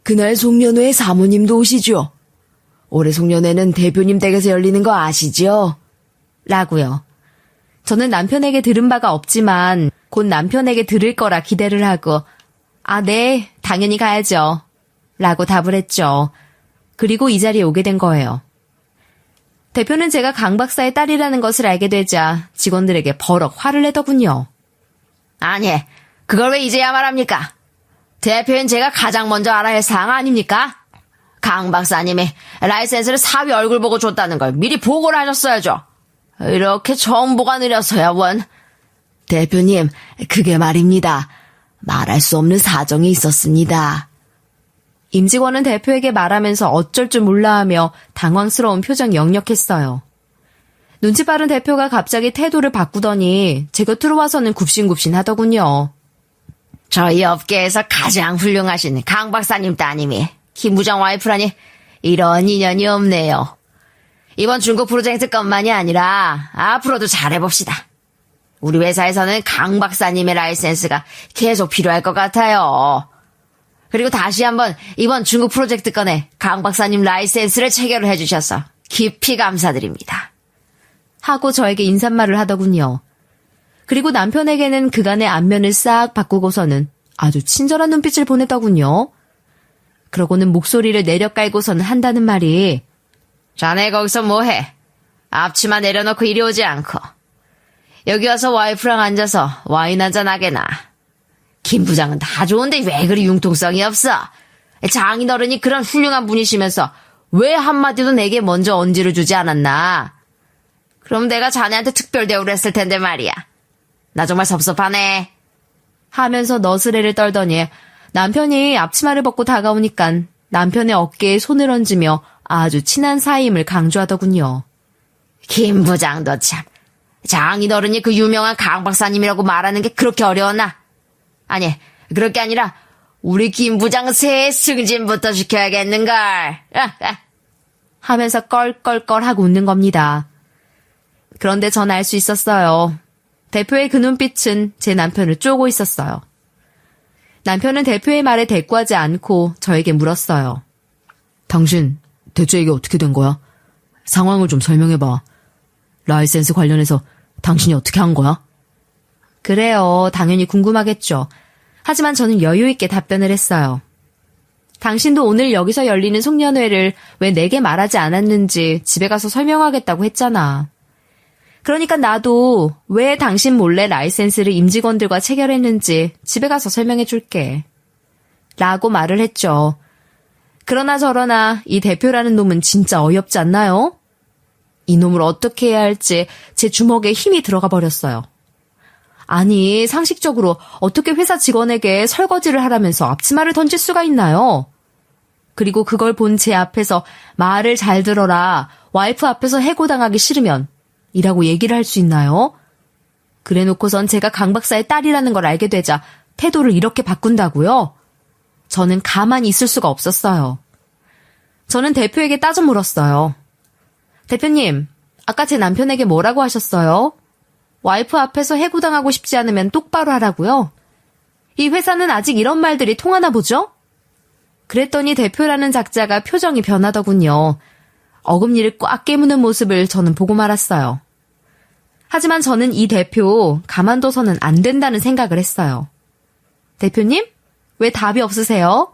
그날 송년회에 사모님도 오시죠? 올해 송년회는 대표님 댁에서 열리는 거 아시죠? 라고요. 저는 남편에게 들은 바가 없지만 곧 남편에게 들을 거라 기대를 하고 아, 네, 당연히 가야죠. 라고 답을 했죠. 그리고 이 자리에 오게 된 거예요. 대표는 제가 강 박사의 딸이라는 것을 알게 되자 직원들에게 버럭 화를 내더군요. 아니, 그걸 왜 이제야 말합니까? 대표인 제가 가장 먼저 알아야 할 사항 아닙니까? 강 박사님이 라이센스를 사위 얼굴 보고 줬다는 걸 미리 보고를 하셨어야죠. 이렇게 정보가 느려서야 원. 대표님, 그게 말입니다. 말할 수 없는 사정이 있었습니다. 임직원은 대표에게 말하면서 어쩔 줄 몰라하며 당황스러운 표정 역력했어요. 눈치 빠른 대표가 갑자기 태도를 바꾸더니 제 곁으로 와서는 굽신굽신 하더군요. 저희 업계에서 가장 훌륭하신 강 박사님 따님이 김 부장 와이프라니 이런 인연이 없네요. 이번 중국 프로젝트뿐만이 아니라 앞으로도 잘해봅시다. 우리 회사에서는 강 박사님의 라이센스가 계속 필요할 것 같아요. 그리고 다시 한번 이번 중국 프로젝트 건에 강 박사님 라이센스를 체결을 해주셔서 깊이 감사드립니다. 하고 저에게 인사말을 하더군요. 그리고 남편에게는 그간의 안면을 싹 바꾸고서는 아주 친절한 눈빛을 보내더군요. 그러고는 목소리를 내려 깔고서는 한다는 말이 자네 거기서 뭐해? 앞치마 내려놓고 이리 오지 않고 여기 와서 와이프랑 앉아서 와인 한잔 하게나. 김 부장은 다 좋은데 왜 그리 융통성이 없어? 장인어른이 그런 훌륭한 분이시면서 왜 한마디도 내게 먼저 언지를 주지 않았나? 그럼 내가 자네한테 특별 대우를 했을 텐데 말이야. 나 정말 섭섭하네. 하면서 너스레를 떨더니 남편이 앞치마를 벗고 다가오니깐 남편의 어깨에 손을 얹으며 아주 친한 사이임을 강조하더군요. 김 부장도 참. 장인어른이 그 유명한 강 박사님이라고 말하는 게 그렇게 어려웠나? 아니, 그럴 게 아니라 우리 김 부장 새 승진부터 시켜야겠는걸. 하면서 껄껄껄하고 웃는 겁니다. 그런데 전 알 수 있었어요. 대표의 그 눈빛은 제 남편을 쪼고 있었어요. 남편은 대표의 말에 대꾸하지 않고 저에게 물었어요. 당신 대체 이게 어떻게 된 거야? 상황을 좀 설명해봐. 라이센스 관련해서 당신이 어떻게 한 거야? 그래요. 당연히 궁금하겠죠. 하지만 저는 여유 있게 답변을 했어요. 당신도 오늘 여기서 열리는 송년회를 왜 내게 말하지 않았는지 집에 가서 설명하겠다고 했잖아. 그러니까 나도 왜 당신 몰래 라이센스를 임직원들과 체결했는지 집에 가서 설명해 줄게. 라고 말을 했죠. 그러나 저러나 이 대표라는 놈은 진짜 어이없지 않나요? 이 놈을 어떻게 해야 할지 제 주먹에 힘이 들어가 버렸어요. 아니, 상식적으로 어떻게 회사 직원에게 설거지를 하라면서 앞치마를 던질 수가 있나요? 그리고 그걸 본 제 앞에서 말을 잘 들어라, 와이프 앞에서 해고당하기 싫으면 이라고 얘기를 할 수 있나요? 그래놓고선 제가 강 박사의 딸이라는 걸 알게 되자 태도를 이렇게 바꾼다고요? 저는 가만히 있을 수가 없었어요. 저는 대표에게 따져 물었어요. 대표님, 아까 제 남편에게 뭐라고 하셨어요? 와이프 앞에서 해고당하고 싶지 않으면 똑바로 하라고요? 이 회사는 아직 이런 말들이 통하나 보죠? 그랬더니 대표라는 작자가 표정이 변하더군요. 어금니를 꽉 깨무는 모습을 저는 보고 말았어요. 하지만 저는 이 대표 가만둬서는 안 된다는 생각을 했어요. 대표님? 왜 답이 없으세요?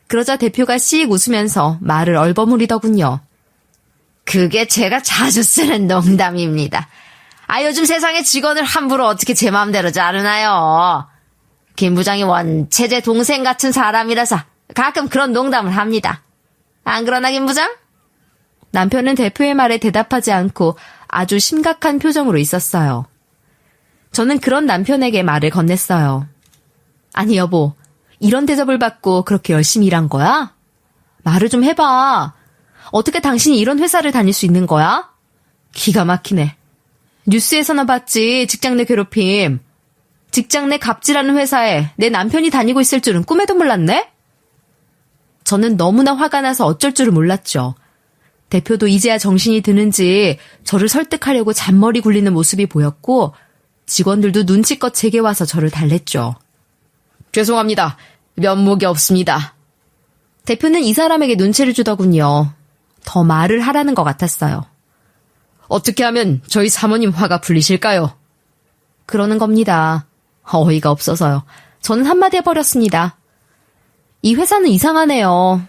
그러자 대표가 씩 웃으면서 말을 얼버무리더군요. 그게 제가 자주 쓰는 농담입니다. 요즘 세상에 직원을 함부로 어떻게 제 마음대로 자르나요? 김 부장이 원체 제 동생 같은 사람이라서 가끔 그런 농담을 합니다. 안 그러나 김 부장? 남편은 대표의 말에 대답하지 않고 아주 심각한 표정으로 있었어요. 저는 그런 남편에게 말을 건넸어요. 아니 여보, 이런 대접을 받고 그렇게 열심히 일한 거야? 말을 좀 해봐. 어떻게 당신이 이런 회사를 다닐 수 있는 거야? 기가 막히네. 뉴스에서나 봤지, 직장 내 괴롭힘. 직장 내 갑질하는 회사에 내 남편이 다니고 있을 줄은 꿈에도 몰랐네? 저는 너무나 화가 나서 어쩔 줄을 몰랐죠. 대표도 이제야 정신이 드는지 저를 설득하려고 잔머리 굴리는 모습이 보였고 직원들도 눈치껏 제게 와서 저를 달랬죠. 죄송합니다. 면목이 없습니다. 대표는 이 사람에게 눈치를 주더군요. 더 말을 하라는 것 같았어요. 어떻게 하면 저희 사모님 화가 풀리실까요? 그러는 겁니다. 어이가 없어서요. 저는 한마디 해버렸습니다. 이 회사는 이상하네요.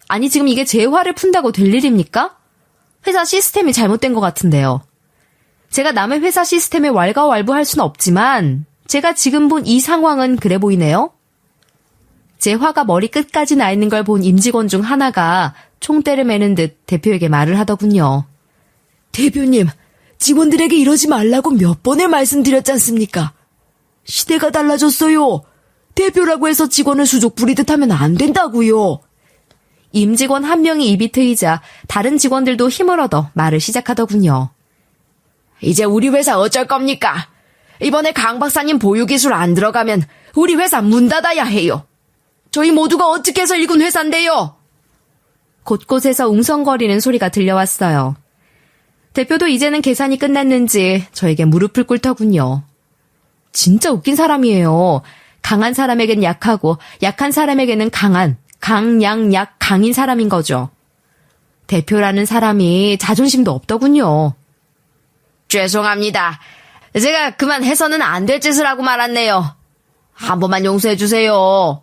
아니 지금 이게 제 화를 푼다고 될 일입니까? 회사 시스템이 잘못된 것 같은데요. 제가 남의 회사 시스템에 왈가왈부할 수는 없지만 제가 지금 본 이 상황은 그래 보이네요. 제 화가 머리 끝까지 나 있는 걸 본 임직원 중 하나가 총대를 매는 듯 대표에게 말을 하더군요. 대표님, 직원들에게 이러지 말라고 몇 번을 말씀드렸지 않습니까? 시대가 달라졌어요. 대표라고 해서 직원을 수족 부리듯 하면 안 된다고요. 임직원 한 명이 입이 트이자 다른 직원들도 힘을 얻어 말을 시작하더군요. 이제 우리 회사 어쩔 겁니까? 이번에 강 박사님 보유기술 안 들어가면 우리 회사 문 닫아야 해요. 저희 모두가 어떻게 해서 일군 회사인데요? 곳곳에서 웅성거리는 소리가 들려왔어요. 대표도 이제는 계산이 끝났는지 저에게 무릎을 꿇더군요. 진짜 웃긴 사람이에요. 강한 사람에겐 약하고 약한 사람에게는 강한, 강양, 강인 사람인 거죠. 대표라는 사람이 자존심도 없더군요. 죄송합니다. 제가 그만해서는 안 될 짓을 하고 말았네요. 한 번만 용서해 주세요.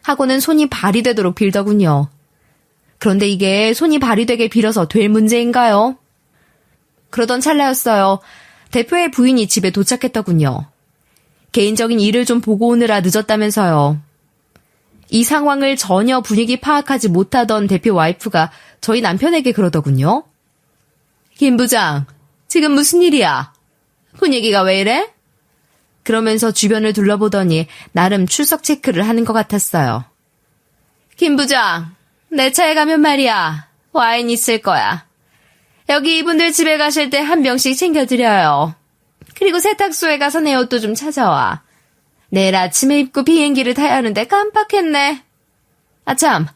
하고는 손이 발이 되도록 빌더군요. 그런데 이게 손이 발이 되게 빌어서 될 문제인가요? 그러던 찰나였어요. 대표의 부인이 집에 도착했더군요. 개인적인 일을 좀 보고 오느라 늦었다면서요. 이 상황을 전혀 분위기 파악하지 못하던 대표 와이프가 저희 남편에게 그러더군요. 김 부장, 지금 무슨 일이야? 분위기가 왜 이래? 그러면서 주변을 둘러보더니 나름 출석 체크를 하는 것 같았어요. 김 부장, 내 차에 가면 말이야. 와인 있을 거야. 여기 이분들 집에 가실 때 한 병씩 챙겨드려요. 그리고 세탁소에 가서 내 옷도 좀 찾아와. 내일 아침에 입고 비행기를 타야 하는데 깜빡했네. 아참,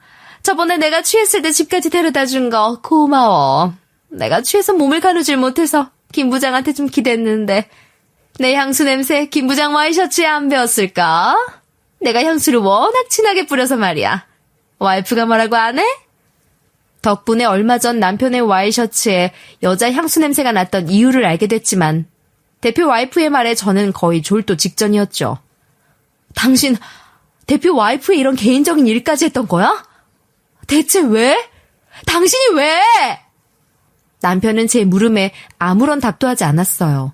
저번에 내가 취했을 때 집까지 데려다 준 거 고마워. 내가 취해서 몸을 가누질 못해서 김 부장한테 좀 기댔는데 내 향수 냄새 김 부장 와이셔츠에 안 배웠을까? 내가 향수를 워낙 진하게 뿌려서 말이야. 와이프가 뭐라고 안 해? 덕분에 얼마 전 남편의 와이셔츠에 여자 향수 냄새가 났던 이유를 알게 됐지만 대표 와이프의 말에 저는 거의 졸도 직전이었죠. 당신 대표 와이프의 이런 개인적인 일까지 했던 거야? 대체 왜? 당신이 왜? 남편은 제 물음에 아무런 답도 하지 않았어요.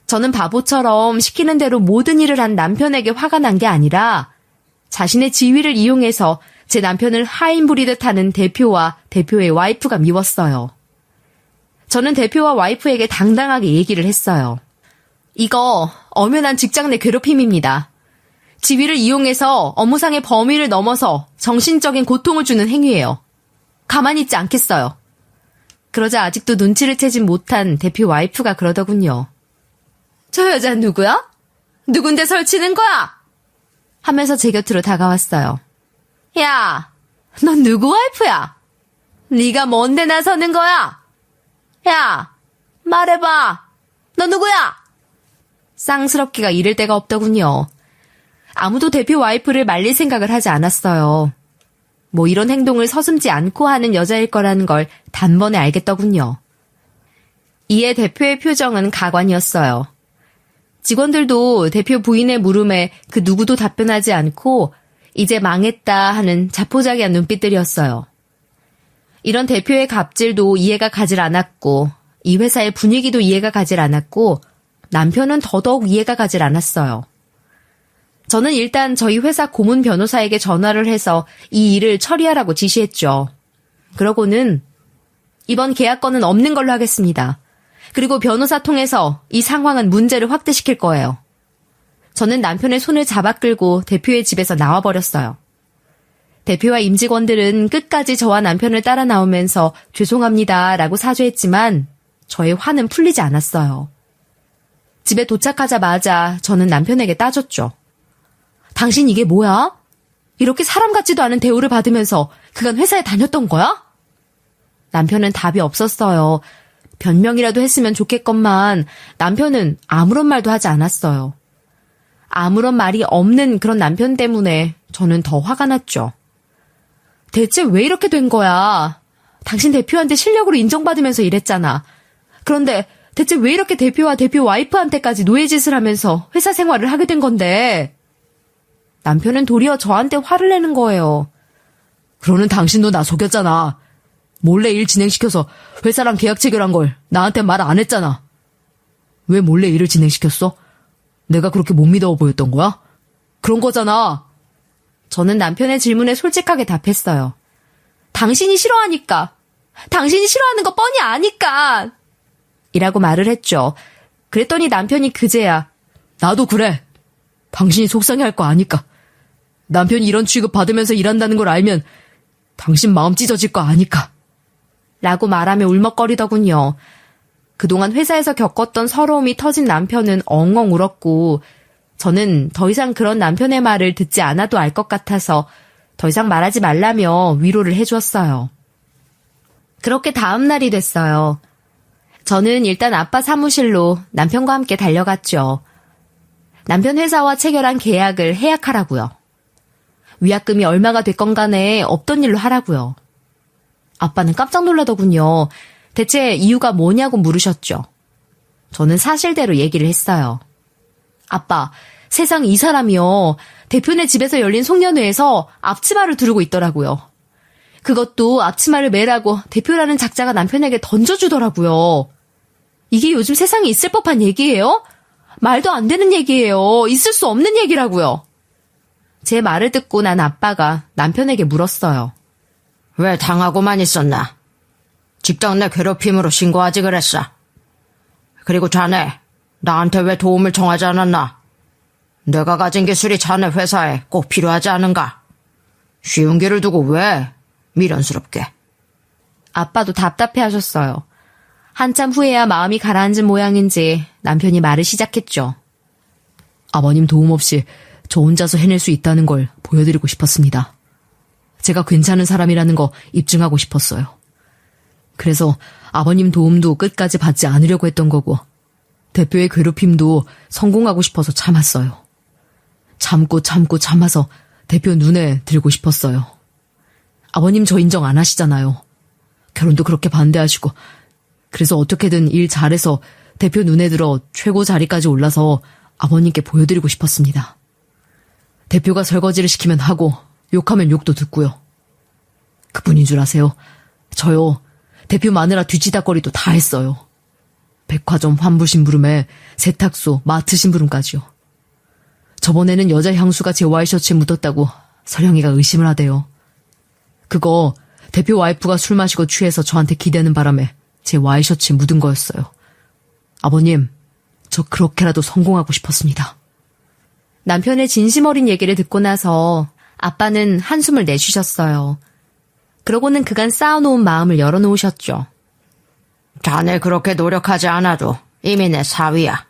저는 바보처럼 시키는 대로 모든 일을 한 남편에게 화가 난 게 아니라 자신의 지위를 이용해서 제 남편을 하인 부리듯 하는 대표와 대표의 와이프가 미웠어요. 저는 대표와 와이프에게 당당하게 얘기를 했어요. 이거 엄연한 직장 내 괴롭힘입니다. 지위를 이용해서 업무상의 범위를 넘어서 정신적인 고통을 주는 행위예요. 가만히 있지 않겠어요. 그러자 아직도 눈치를 채지 못한 대표 와이프가 그러더군요. 저 여자 누구야? 누군데 설치는 거야? 하면서 제 곁으로 다가왔어요. 야, 넌 누구 와이프야? 네가 뭔데 나서는 거야? 야, 말해봐. 너 누구야? 쌍스럽기가 이를 데가 없더군요. 아무도 대표 와이프를 말릴 생각을 하지 않았어요. 뭐 이런 행동을 서슴지 않고 하는 여자일 거라는 걸 단번에 알겠더군요. 이에 대표의 표정은 가관이었어요. 직원들도 대표 부인의 물음에 그 누구도 답변하지 않고 이제 망했다 하는 자포자기한 눈빛들이었어요. 이런 대표의 갑질도 이해가 가질 않았고 이 회사의 분위기도 이해가 가질 않았고 남편은 더더욱 이해가 가질 않았어요. 저는 일단 저희 회사 고문 변호사에게 전화를 해서 이 일을 처리하라고 지시했죠. 그러고는 이번 계약건은 없는 걸로 하겠습니다. 그리고 변호사 통해서 이 상황은 문제를 확대시킬 거예요. 저는 남편의 손을 잡아 끌고 대표의 집에서 나와버렸어요. 대표와 임직원들은 끝까지 저와 남편을 따라 나오면서 죄송합니다 라고 사죄했지만 저의 화는 풀리지 않았어요. 집에 도착하자마자 저는 남편에게 따졌죠. 당신 이게 뭐야? 이렇게 사람 같지도 않은 대우를 받으면서 그간 회사에 다녔던 거야? 남편은 답이 없었어요. 변명이라도 했으면 좋겠건만 남편은 아무런 말도 하지 않았어요. 아무런 말이 없는 그런 남편 때문에 저는 더 화가 났죠. 대체 왜 이렇게 된 거야? 당신 대표한테 실력으로 인정받으면서 일했잖아. 그런데 대체 왜 이렇게 대표와 대표 와이프한테까지 노예짓을 하면서 회사 생활을 하게 된 건데? 남편은 도리어 저한테 화를 내는 거예요. 그러는 당신도 나 속였잖아. 몰래 일 진행시켜서 회사랑 계약 체결한 걸 나한테 말 안 했잖아. 왜 몰래 일을 진행시켰어? 내가 그렇게 못 믿어 보였던 거야? 그런 거잖아. 저는 남편의 질문에 솔직하게 답했어요. 당신이 싫어하니까. 당신이 싫어하는 거 뻔히 아니까. 이라고 말을 했죠. 그랬더니 남편이 그제야 나도 그래. 당신이 속상해할 거 아니까. 남편이 이런 취급 받으면서 일한다는 걸 알면 당신 마음 찢어질 거 아니까. 라고 말하며 울먹거리더군요. 그동안 회사에서 겪었던 서러움이 터진 남편은 엉엉 울었고 저는 더 이상 그런 남편의 말을 듣지 않아도 알 것 같아서 더 이상 말하지 말라며 위로를 해주었어요. 그렇게 다음 날이 됐어요. 저는 일단 아빠 사무실로 남편과 함께 달려갔죠. 남편 회사와 체결한 계약을 해약하라고요. 위약금이 얼마가 됐건 간에 없던 일로 하라고요. 아빠는 깜짝 놀라더군요. 대체 이유가 뭐냐고 물으셨죠. 저는 사실대로 얘기를 했어요. 아빠, 세상 이 사람이요. 대표네 집에서 열린 송년회에서 앞치마를 두르고 있더라고요. 그것도 앞치마를 매라고 대표라는 작자가 남편에게 던져주더라고요. 이게 요즘 세상에 있을 법한 얘기예요? 말도 안 되는 얘기예요. 있을 수 없는 얘기라고요. 제 말을 듣고 난 아빠가 남편에게 물었어요. 왜 당하고만 있었나? 직장 내 괴롭힘으로 신고하지 그랬어. 그리고 자네, 나한테 왜 도움을 청하지 않았나? 내가 가진 기술이 자네 회사에 꼭 필요하지 않은가? 쉬운 길을 두고 왜 미련스럽게? 아빠도 답답해하셨어요. 한참 후에야 마음이 가라앉은 모양인지 남편이 말을 시작했죠. 아버님 도움 없이 저 혼자서 해낼 수 있다는 걸 보여드리고 싶었습니다. 제가 괜찮은 사람이라는 거 입증하고 싶었어요. 그래서 아버님 도움도 끝까지 받지 않으려고 했던 거고 대표의 괴롭힘도 성공하고 싶어서 참았어요. 참고 참아서 대표 눈에 들고 싶었어요. 아버님 저 인정 안 하시잖아요. 결혼도 그렇게 반대하시고 그래서 어떻게든 일 잘해서 대표 눈에 들어 최고 자리까지 올라서 아버님께 보여드리고 싶었습니다. 대표가 설거지를 시키면 하고 욕하면 욕도 듣고요. 그뿐인 줄 아세요? 저요. 대표 마누라 뒤치다거리도 다 했어요. 백화점 환부심부름에 세탁소, 마트 심부름까지요. 저번에는 여자 향수가 제 와이셔츠에 묻었다고 설영이가 의심을 하대요. 그거 대표 와이프가 술 마시고 취해서 저한테 기대는 바람에 제 와이셔츠에 묻은 거였어요. 아버님, 저 그렇게라도 성공하고 싶었습니다. 남편의 진심 어린 얘기를 듣고 나서 아빠는 한숨을 내쉬셨어요. 그러고는 그간 쌓아놓은 마음을 열어놓으셨죠. 자네 그렇게 노력하지 않아도 이미 내 사위야.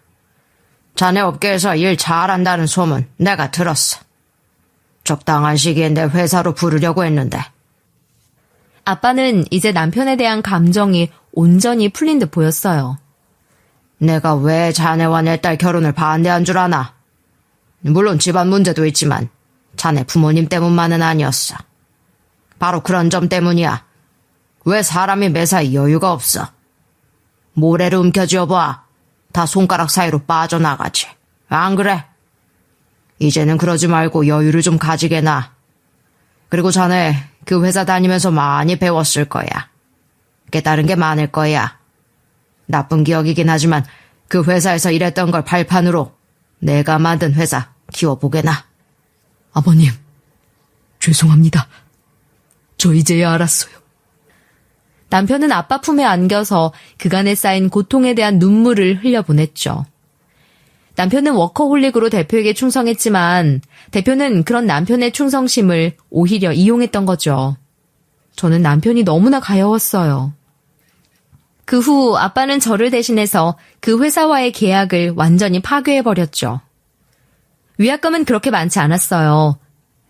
자네 업계에서 일 잘한다는 소문 내가 들었어. 적당한 시기에 내 회사로 부르려고 했는데. 아빠는 이제 남편에 대한 감정이 온전히 풀린 듯 보였어요. 내가 왜 자네와 내 딸 결혼을 반대한 줄 아나? 물론 집안 문제도 있지만 자네 부모님 때문만은 아니었어. 바로 그런 점 때문이야. 왜 사람이 매사에 여유가 없어? 모래를 움켜쥐어봐. 다 손가락 사이로 빠져나가지. 안 그래? 이제는 그러지 말고 여유를 좀 가지게나. 그리고 자네 그 회사 다니면서 많이 배웠을 거야. 깨달은 게 많을 거야. 나쁜 기억이긴 하지만 그 회사에서 일했던 걸 발판으로 내가 만든 회사 키워보게나. 아버님, 죄송합니다. 저 이제야 알았어요. 남편은 아빠 품에 안겨서 그간에 쌓인 고통에 대한 눈물을 흘려보냈죠. 남편은 워커홀릭으로 대표에게 충성했지만 대표는 그런 남편의 충성심을 오히려 이용했던 거죠. 저는 남편이 너무나 가여웠어요. 그 후 아빠는 저를 대신해서 그 회사와의 계약을 완전히 파괴해버렸죠. 위약금은 그렇게 많지 않았어요.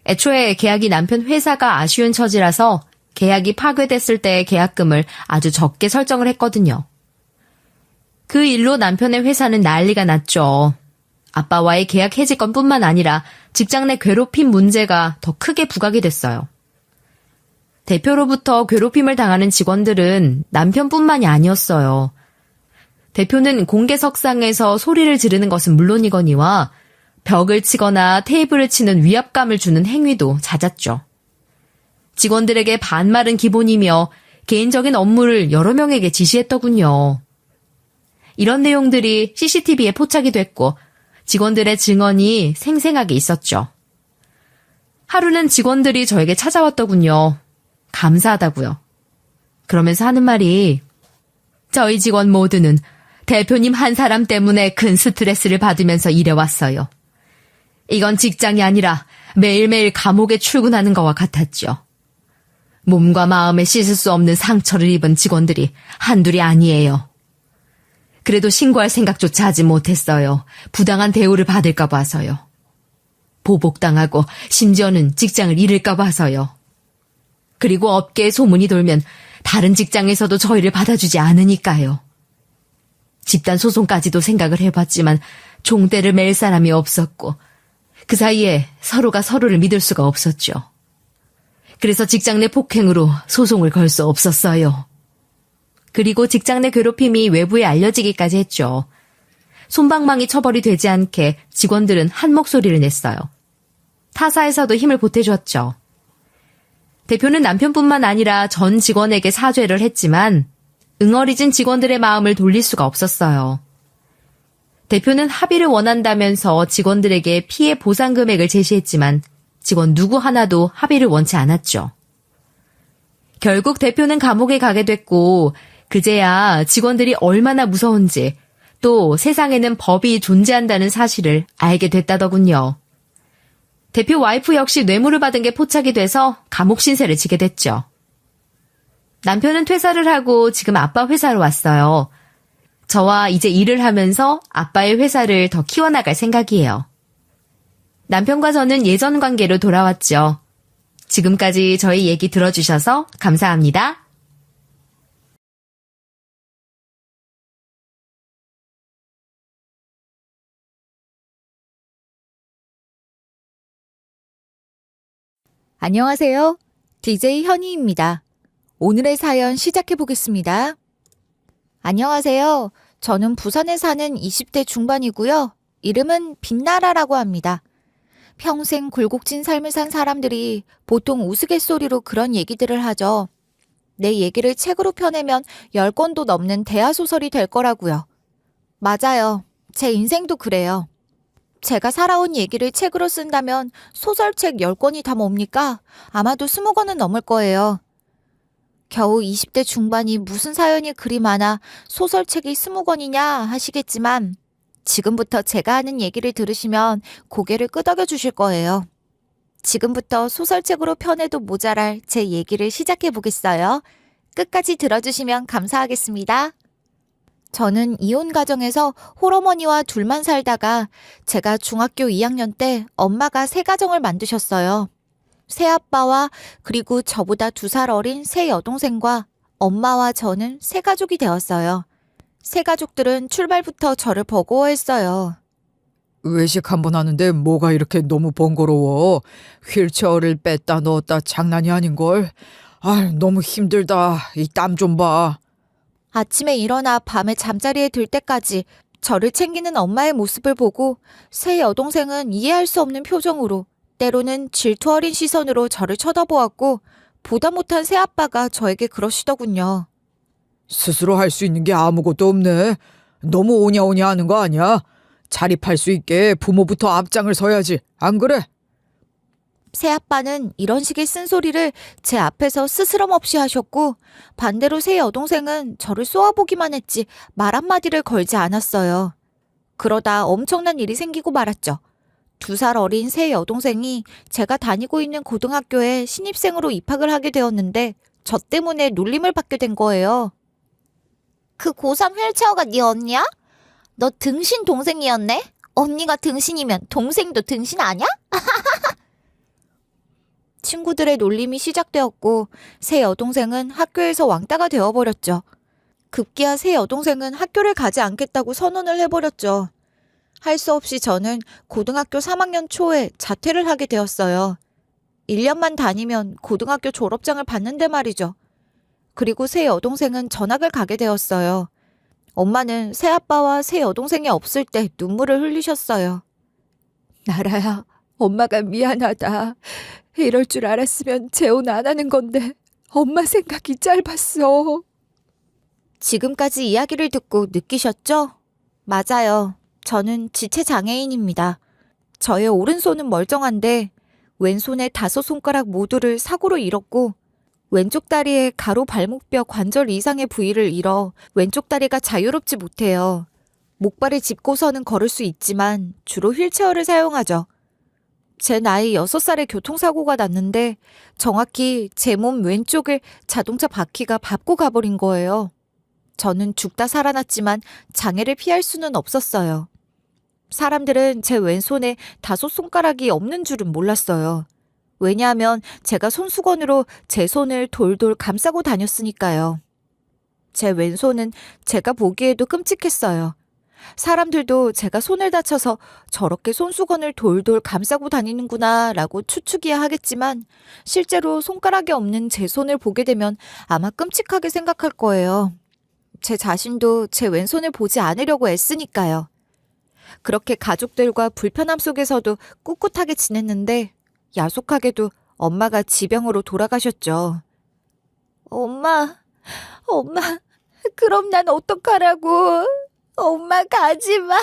애초에 계약이 남편 회사가 아쉬운 처지라서 계약이 파괴됐을 때의 계약금을 아주 적게 설정을 했거든요. 그 일로 남편의 회사는 난리가 났죠. 아빠와의 계약 해지건뿐만 아니라 직장 내 괴롭힘 문제가 더 크게 부각이 됐어요. 대표로부터 괴롭힘을 당하는 직원들은 남편뿐만이 아니었어요. 대표는 공개석상에서 소리를 지르는 것은 물론이거니와 벽을 치거나 테이블을 치는 위압감을 주는 행위도 잦았죠. 직원들에게 반말은 기본이며 개인적인 업무를 여러 명에게 지시했더군요. 이런 내용들이 CCTV에 포착이 됐고 직원들의 증언이 생생하게 있었죠. 하루는 직원들이 저에게 찾아왔더군요. 감사하다고요. 그러면서 하는 말이 저희 직원 모두는 대표님 한 사람 때문에 큰 스트레스를 받으면서 일해왔어요. 이건 직장이 아니라 매일매일 감옥에 출근하는 것과 같았죠. 몸과 마음에 씻을 수 없는 상처를 입은 직원들이 한둘이 아니에요. 그래도 신고할 생각조차 하지 못했어요. 부당한 대우를 받을까 봐서요. 보복당하고 심지어는 직장을 잃을까 봐서요. 그리고 업계에 소문이 돌면 다른 직장에서도 저희를 받아주지 않으니까요. 집단 소송까지도 생각을 해봤지만 종대를 맬 사람이 없었고 그 사이에 서로가 서로를 믿을 수가 없었죠. 그래서 직장 내 폭행으로 소송을 걸 수 없었어요. 그리고 직장 내 괴롭힘이 외부에 알려지기까지 했죠. 솜방망이 처벌이 되지 않게 직원들은 한 목소리를 냈어요. 타사에서도 힘을 보태줬죠. 대표는 남편뿐만 아니라 전 직원에게 사죄를 했지만 응어리진 직원들의 마음을 돌릴 수가 없었어요. 대표는 합의를 원한다면서 직원들에게 피해 보상 금액을 제시했지만 직원 누구 하나도 합의를 원치 않았죠. 결국 대표는 감옥에 가게 됐고 그제야 직원들이 얼마나 무서운지 또 세상에는 법이 존재한다는 사실을 알게 됐다더군요. 대표 와이프 역시 뇌물을 받은 게 포착이 돼서 감옥 신세를 지게 됐죠. 남편은 퇴사를 하고 지금 아빠 회사로 왔어요. 저와 이제 일을 하면서 아빠의 회사를 더 키워나갈 생각이에요. 남편과 저는 예전 관계로 돌아왔죠. 지금까지 저희 얘기 들어주셔서 감사합니다. 안녕하세요. DJ 현희입니다. 오늘의 사연 시작해 보겠습니다. 안녕하세요. 저는 부산에 사는 20대 중반이고요. 이름은 빛나라라고 합니다. 평생 굴곡진 삶을 산 사람들이 보통 우스갯소리로 그런 얘기들을 하죠. 내 얘기를 책으로 펴내면 10권도 넘는 대하소설이 될 거라고요. 맞아요. 제 인생도 그래요. 제가 살아온 얘기를 책으로 쓴다면 소설책 10권이 다 뭡니까? 아마도 20권은 넘을 거예요. 겨우 20대 중반이 무슨 사연이 그리 많아 소설책이 20권이냐 하시겠지만 지금부터 제가 하는 얘기를 들으시면 고개를 끄덕여 주실 거예요. 지금부터 소설책으로 펴내도 모자랄 제 얘기를 시작해 보겠어요. 끝까지 들어주시면 감사하겠습니다. 저는 이혼 가정에서 홀어머니와 둘만 살다가 제가 중학교 2학년 때 엄마가 새 가정을 만드셨어요. 새아빠와 그리고 저보다 2살 어린 새 여동생과 엄마와 저는 새 가족이 되었어요. 새 가족들은 출발부터 저를 버거워했어요. 외식 한번 하는데 뭐가 이렇게 너무 번거로워. 휠체어를 뺐다 넣었다 장난이 아닌걸. 너무 힘들다. 이 땀 좀 봐. 아침에 일어나 밤에 잠자리에 들 때까지 저를 챙기는 엄마의 모습을 보고 새 여동생은 이해할 수 없는 표정으로 때로는 질투 어린 시선으로 저를 쳐다보았고 보다 못한 새아빠가 저에게 그러시더군요. 스스로 할 수 있는 게 아무것도 없네. 너무 오냐오냐 하는 거 아니야? 자립할 수 있게 부모부터 앞장을 서야지. 안 그래? 새아빠는 이런 식의 쓴소리를 제 앞에서 스스럼 없이 하셨고, 반대로 새 여동생은 저를 쏘아보기만 했지 말 한마디를 걸지 않았어요. 그러다 엄청난 일이 생기고 말았죠. 2살 어린 새 여동생이 제가 다니고 있는 고등학교에 신입생으로 입학을 하게 되었는데, 저 때문에 놀림을 받게 된 거예요. 그 고3 휠체어가 네 언니야? 너 등신 동생이었네? 언니가 등신이면 동생도 등신 아냐? 친구들의 놀림이 시작되었고, 새 여동생은 학교에서 왕따가 되어버렸죠. 급기야 새 여동생은 학교를 가지 않겠다고 선언을 해버렸죠. 할 수 없이 저는 고등학교 3학년 초에 자퇴를 하게 되었어요. 1년만 다니면 고등학교 졸업장을 받는데 말이죠. 그리고 새 여동생은 전학을 가게 되었어요. 엄마는 새아빠와 새 여동생이 없을 때 눈물을 흘리셨어요. 나라야, 엄마가 미안하다. 이럴 줄 알았으면 재혼 안 하는 건데 엄마 생각이 짧았어. 지금까지 이야기를 듣고 느끼셨죠? 맞아요. 저는 지체장애인입니다. 저의 오른손은 멀쩡한데 왼손의 5손가락 모두를 사고로 잃었고, 왼쪽 다리의 가로 발목뼈 관절 이상의 부위를 잃어 왼쪽 다리가 자유롭지 못해요. 목발을 짚고서는 걸을 수 있지만 주로 휠체어를 사용하죠. 제 나이 6살에 교통사고가 났는데 정확히 제 몸 왼쪽을 자동차 바퀴가 밟고 가버린 거예요. 저는 죽다 살아났지만 장애를 피할 수는 없었어요. 사람들은 제 왼손에 5손가락이 없는 줄은 몰랐어요. 왜냐하면 제가 손수건으로 제 손을 돌돌 감싸고 다녔으니까요. 제 왼손은 제가 보기에도 끔찍했어요. 사람들도 제가 손을 다쳐서 저렇게 손수건을 돌돌 감싸고 다니는구나 라고 추측이야 하겠지만, 실제로 손가락이 없는 제 손을 보게 되면 아마 끔찍하게 생각할 거예요. 제 자신도 제 왼손을 보지 않으려고 애쓰니까요. 그렇게 가족들과 불편함 속에서도 꿋꿋하게 지냈는데, 야속하게도 엄마가 지병으로 돌아가셨죠. 엄마, 그럼 난 어떡하라고. 엄마 가지마.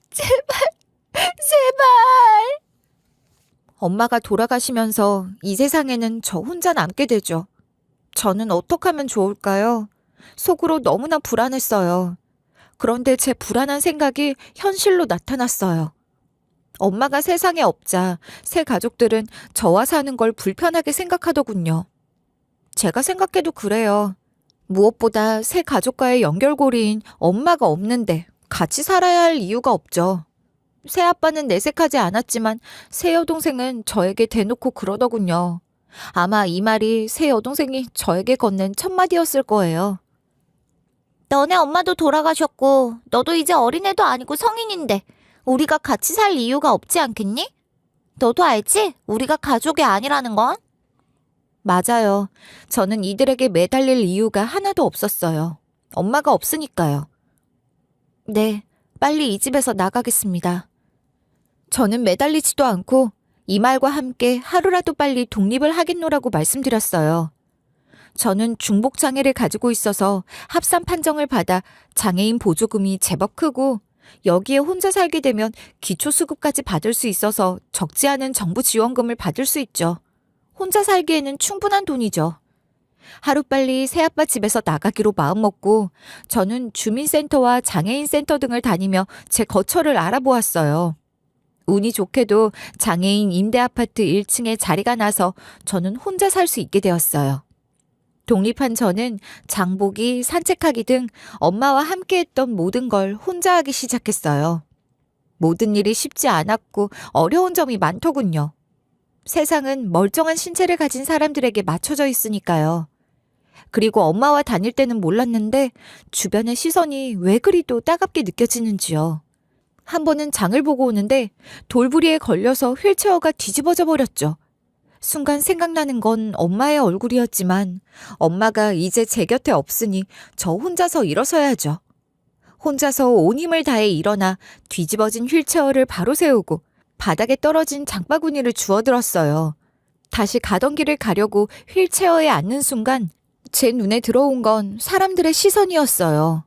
제발. 엄마가 돌아가시면서 이 세상에는 저 혼자 남게 되죠. 저는 어떻게 하면 좋을까요? 속으로 너무나 불안했어요. 그런데 제 불안한 생각이 현실로 나타났어요. 엄마가 세상에 없자 새 가족들은 저와 사는 걸 불편하게 생각하더군요. 제가 생각해도 그래요. 무엇보다 새 가족과의 연결고리인 엄마가 없는데 같이 살아야 할 이유가 없죠. 새 아빠는 내색하지 않았지만 새 여동생은 저에게 대놓고 그러더군요. 아마 이 말이 새 여동생이 저에게 건넨 첫 마디였을 거예요. 너네 엄마도 돌아가셨고 너도 이제 어린애도 아니고 성인인데 우리가 같이 살 이유가 없지 않겠니? 너도 알지? 우리가 가족이 아니라는 건? 맞아요. 저는 이들에게 매달릴 이유가 하나도 없었어요. 엄마가 없으니까요. 네, 빨리 이 집에서 나가겠습니다. 저는 매달리지도 않고 이 말과 함께 하루라도 빨리 독립을 하겠노라고 말씀드렸어요. 저는 중복장애를 가지고 있어서 합산 판정을 받아 장애인 보조금이 제법 크고, 여기에 혼자 살게 되면 기초수급까지 받을 수 있어서 적지 않은 정부 지원금을 받을 수 있죠. 혼자 살기에는 충분한 돈이죠. 하루빨리 새아빠 집에서 나가기로 마음먹고 저는 주민센터와 장애인센터 등을 다니며 제 거처를 알아보았어요. 운이 좋게도 장애인 임대아파트 1층에 자리가 나서 저는 혼자 살 수 있게 되었어요. 독립한 저는 장보기, 산책하기 등 엄마와 함께했던 모든 걸 혼자 하기 시작했어요. 모든 일이 쉽지 않았고 어려운 점이 많더군요. 세상은 멀쩡한 신체를 가진 사람들에게 맞춰져 있으니까요. 그리고 엄마와 다닐 때는 몰랐는데 주변의 시선이 왜 그리도 따갑게 느껴지는지요. 한 번은 장을 보고 오는데 돌부리에 걸려서 휠체어가 뒤집어져 버렸죠. 순간 생각나는 건 엄마의 얼굴이었지만 엄마가 이제 제 곁에 없으니 저 혼자서 일어서야죠. 혼자서 온 힘을 다해 일어나 뒤집어진 휠체어를 바로 세우고 바닥에 떨어진 장바구니를 주워들었어요. 다시 가던 길을 가려고 휠체어에 앉는 순간 제 눈에 들어온 건 사람들의 시선이었어요.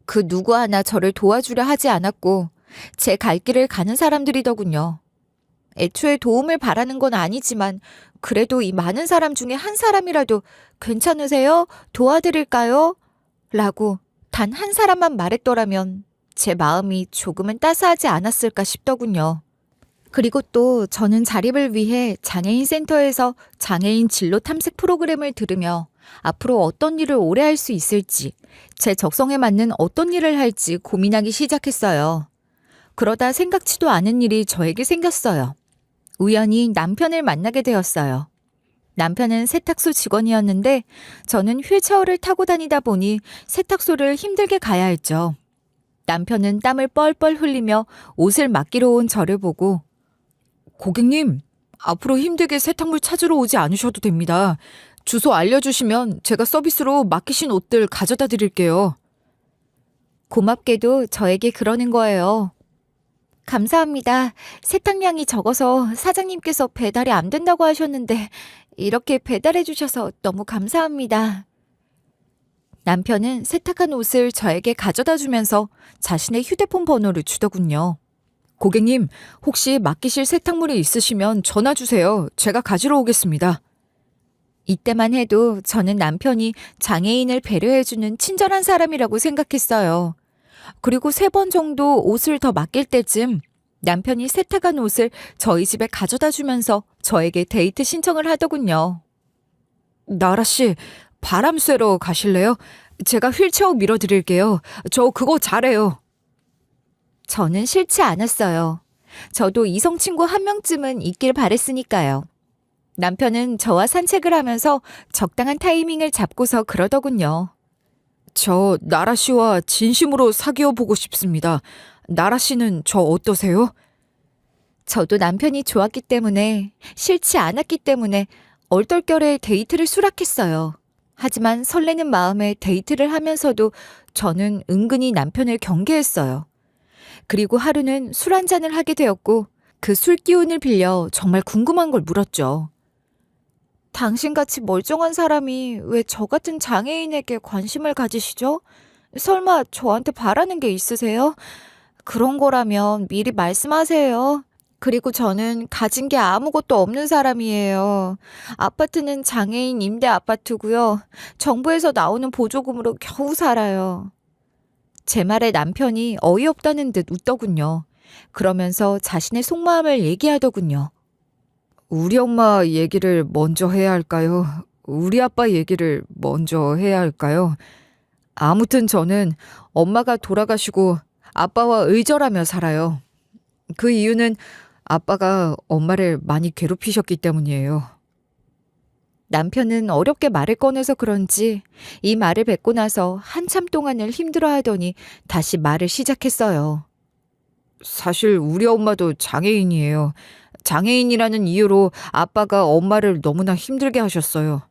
그 누구 하나 저를 도와주려 하지 않았고 제 갈 길을 가는 사람들이더군요. 애초에 도움을 바라는 건 아니지만 그래도 이 많은 사람 중에 한 사람이라도 괜찮으세요? 도와드릴까요? 라고 단 한 사람만 말했더라면 제 마음이 조금은 따스하지 않았을까 싶더군요. 그리고 또 저는 자립을 위해 장애인 센터에서 장애인 진로 탐색 프로그램을 들으며 앞으로 어떤 일을 오래 할 수 있을지, 제 적성에 맞는 어떤 일을 할지 고민하기 시작했어요. 그러다 생각지도 않은 일이 저에게 생겼어요. 우연히 남편을 만나게 되었어요. 남편은 세탁소 직원이었는데 저는 휠체어를 타고 다니다 보니 세탁소를 힘들게 가야 했죠. 남편은 땀을 뻘뻘 흘리며 옷을 맡기러 온 저를 보고 고객님, 앞으로 힘들게 세탁물 찾으러 오지 않으셔도 됩니다. 주소 알려주시면 제가 서비스로 맡기신 옷들 가져다 드릴게요. 고맙게도 저에게 그러는 거예요. 감사합니다. 세탁량이 적어서 사장님께서 배달이 안 된다고 하셨는데 이렇게 배달해 주셔서 너무 감사합니다. 남편은 세탁한 옷을 저에게 가져다 주면서 자신의 휴대폰 번호를 주더군요. 고객님, 혹시 맡기실 세탁물이 있으시면 전화 주세요. 제가 가지러 오겠습니다. 이때만 해도 저는 남편이 장애인을 배려해주는 친절한 사람이라고 생각했어요. 그리고 3번 정도 옷을 더 맡길 때쯤 남편이 세탁한 옷을 저희 집에 가져다 주면서 저에게 데이트 신청을 하더군요. 나라 씨, 바람 쐬러 가실래요? 제가 휠체어 밀어드릴게요. 저 그거 잘해요. 저는 싫지 않았어요. 저도 이성 친구 한 명쯤은 있길 바랬으니까요. 남편은 저와 산책을 하면서 적당한 타이밍을 잡고서 그러더군요. 저 나라 씨와 진심으로 사귀어 보고 싶습니다. 나라 씨는 저 어떠세요? 저도 남편이 좋았기 때문에, 싫지 않았기 때문에 얼떨결에 데이트를 수락했어요. 하지만 설레는 마음에 데이트를 하면서도 저는 은근히 남편을 경계했어요. 그리고 하루는 술 한잔을 하게 되었고 그 술 기운을 빌려 정말 궁금한 걸 물었죠. 당신같이 멀쩡한 사람이 왜 저 같은 장애인에게 관심을 가지시죠? 설마 저한테 바라는 게 있으세요? 그런 거라면 미리 말씀하세요. 그리고 저는 가진 게 아무것도 없는 사람이에요. 아파트는 장애인 임대 아파트고요. 정부에서 나오는 보조금으로 겨우 살아요. 제 말에 남편이 어이없다는 듯 웃더군요. 그러면서 자신의 속마음을 얘기하더군요. 우리 엄마 얘기를 먼저 해야 할까요? 우리 아빠 얘기를 먼저 해야 할까요? 아무튼 저는 엄마가 돌아가시고 아빠와 의절하며 살아요. 그 이유는 아빠가 엄마를 많이 괴롭히셨기 때문이에요. 남편은 어렵게 말을 꺼내서 그런지 이 말을 뱉고 나서 한참 동안을 힘들어하더니 다시 말을 시작했어요. 사실 우리 엄마도 장애인이에요. 장애인이라는 이유로 아빠가 엄마를 너무나 힘들게 하셨어요.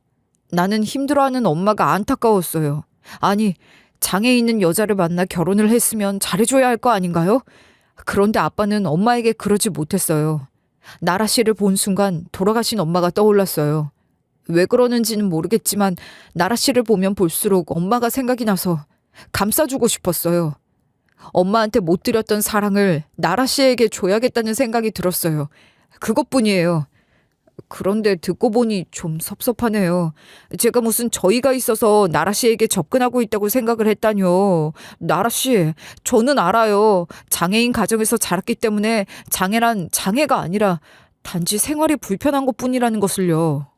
나는 힘들어하는 엄마가 안타까웠어요. 아니, 장애 있는 여자를 만나 결혼을 했으면 잘해줘야 할 거 아닌가요? 그런데 아빠는 엄마에게 그러지 못했어요. 나라 씨를 본 순간 돌아가신 엄마가 떠올랐어요. 왜 그러는지는 모르겠지만 나라 씨를 보면 볼수록 엄마가 생각이 나서 감싸주고 싶었어요. 엄마한테 못 드렸던 사랑을 나라 씨에게 줘야겠다는 생각이 들었어요. 그것뿐이에요. 그런데 듣고 보니 좀 섭섭하네요. 제가 무슨 저희가 있어서 나라 씨에게 접근하고 있다고 생각을 했다뇨. 나라 씨, 저는 알아요. 장애인 가정에서 자랐기 때문에 장애란 장애가 아니라 단지 생활이 불편한 것뿐이라는 것을요.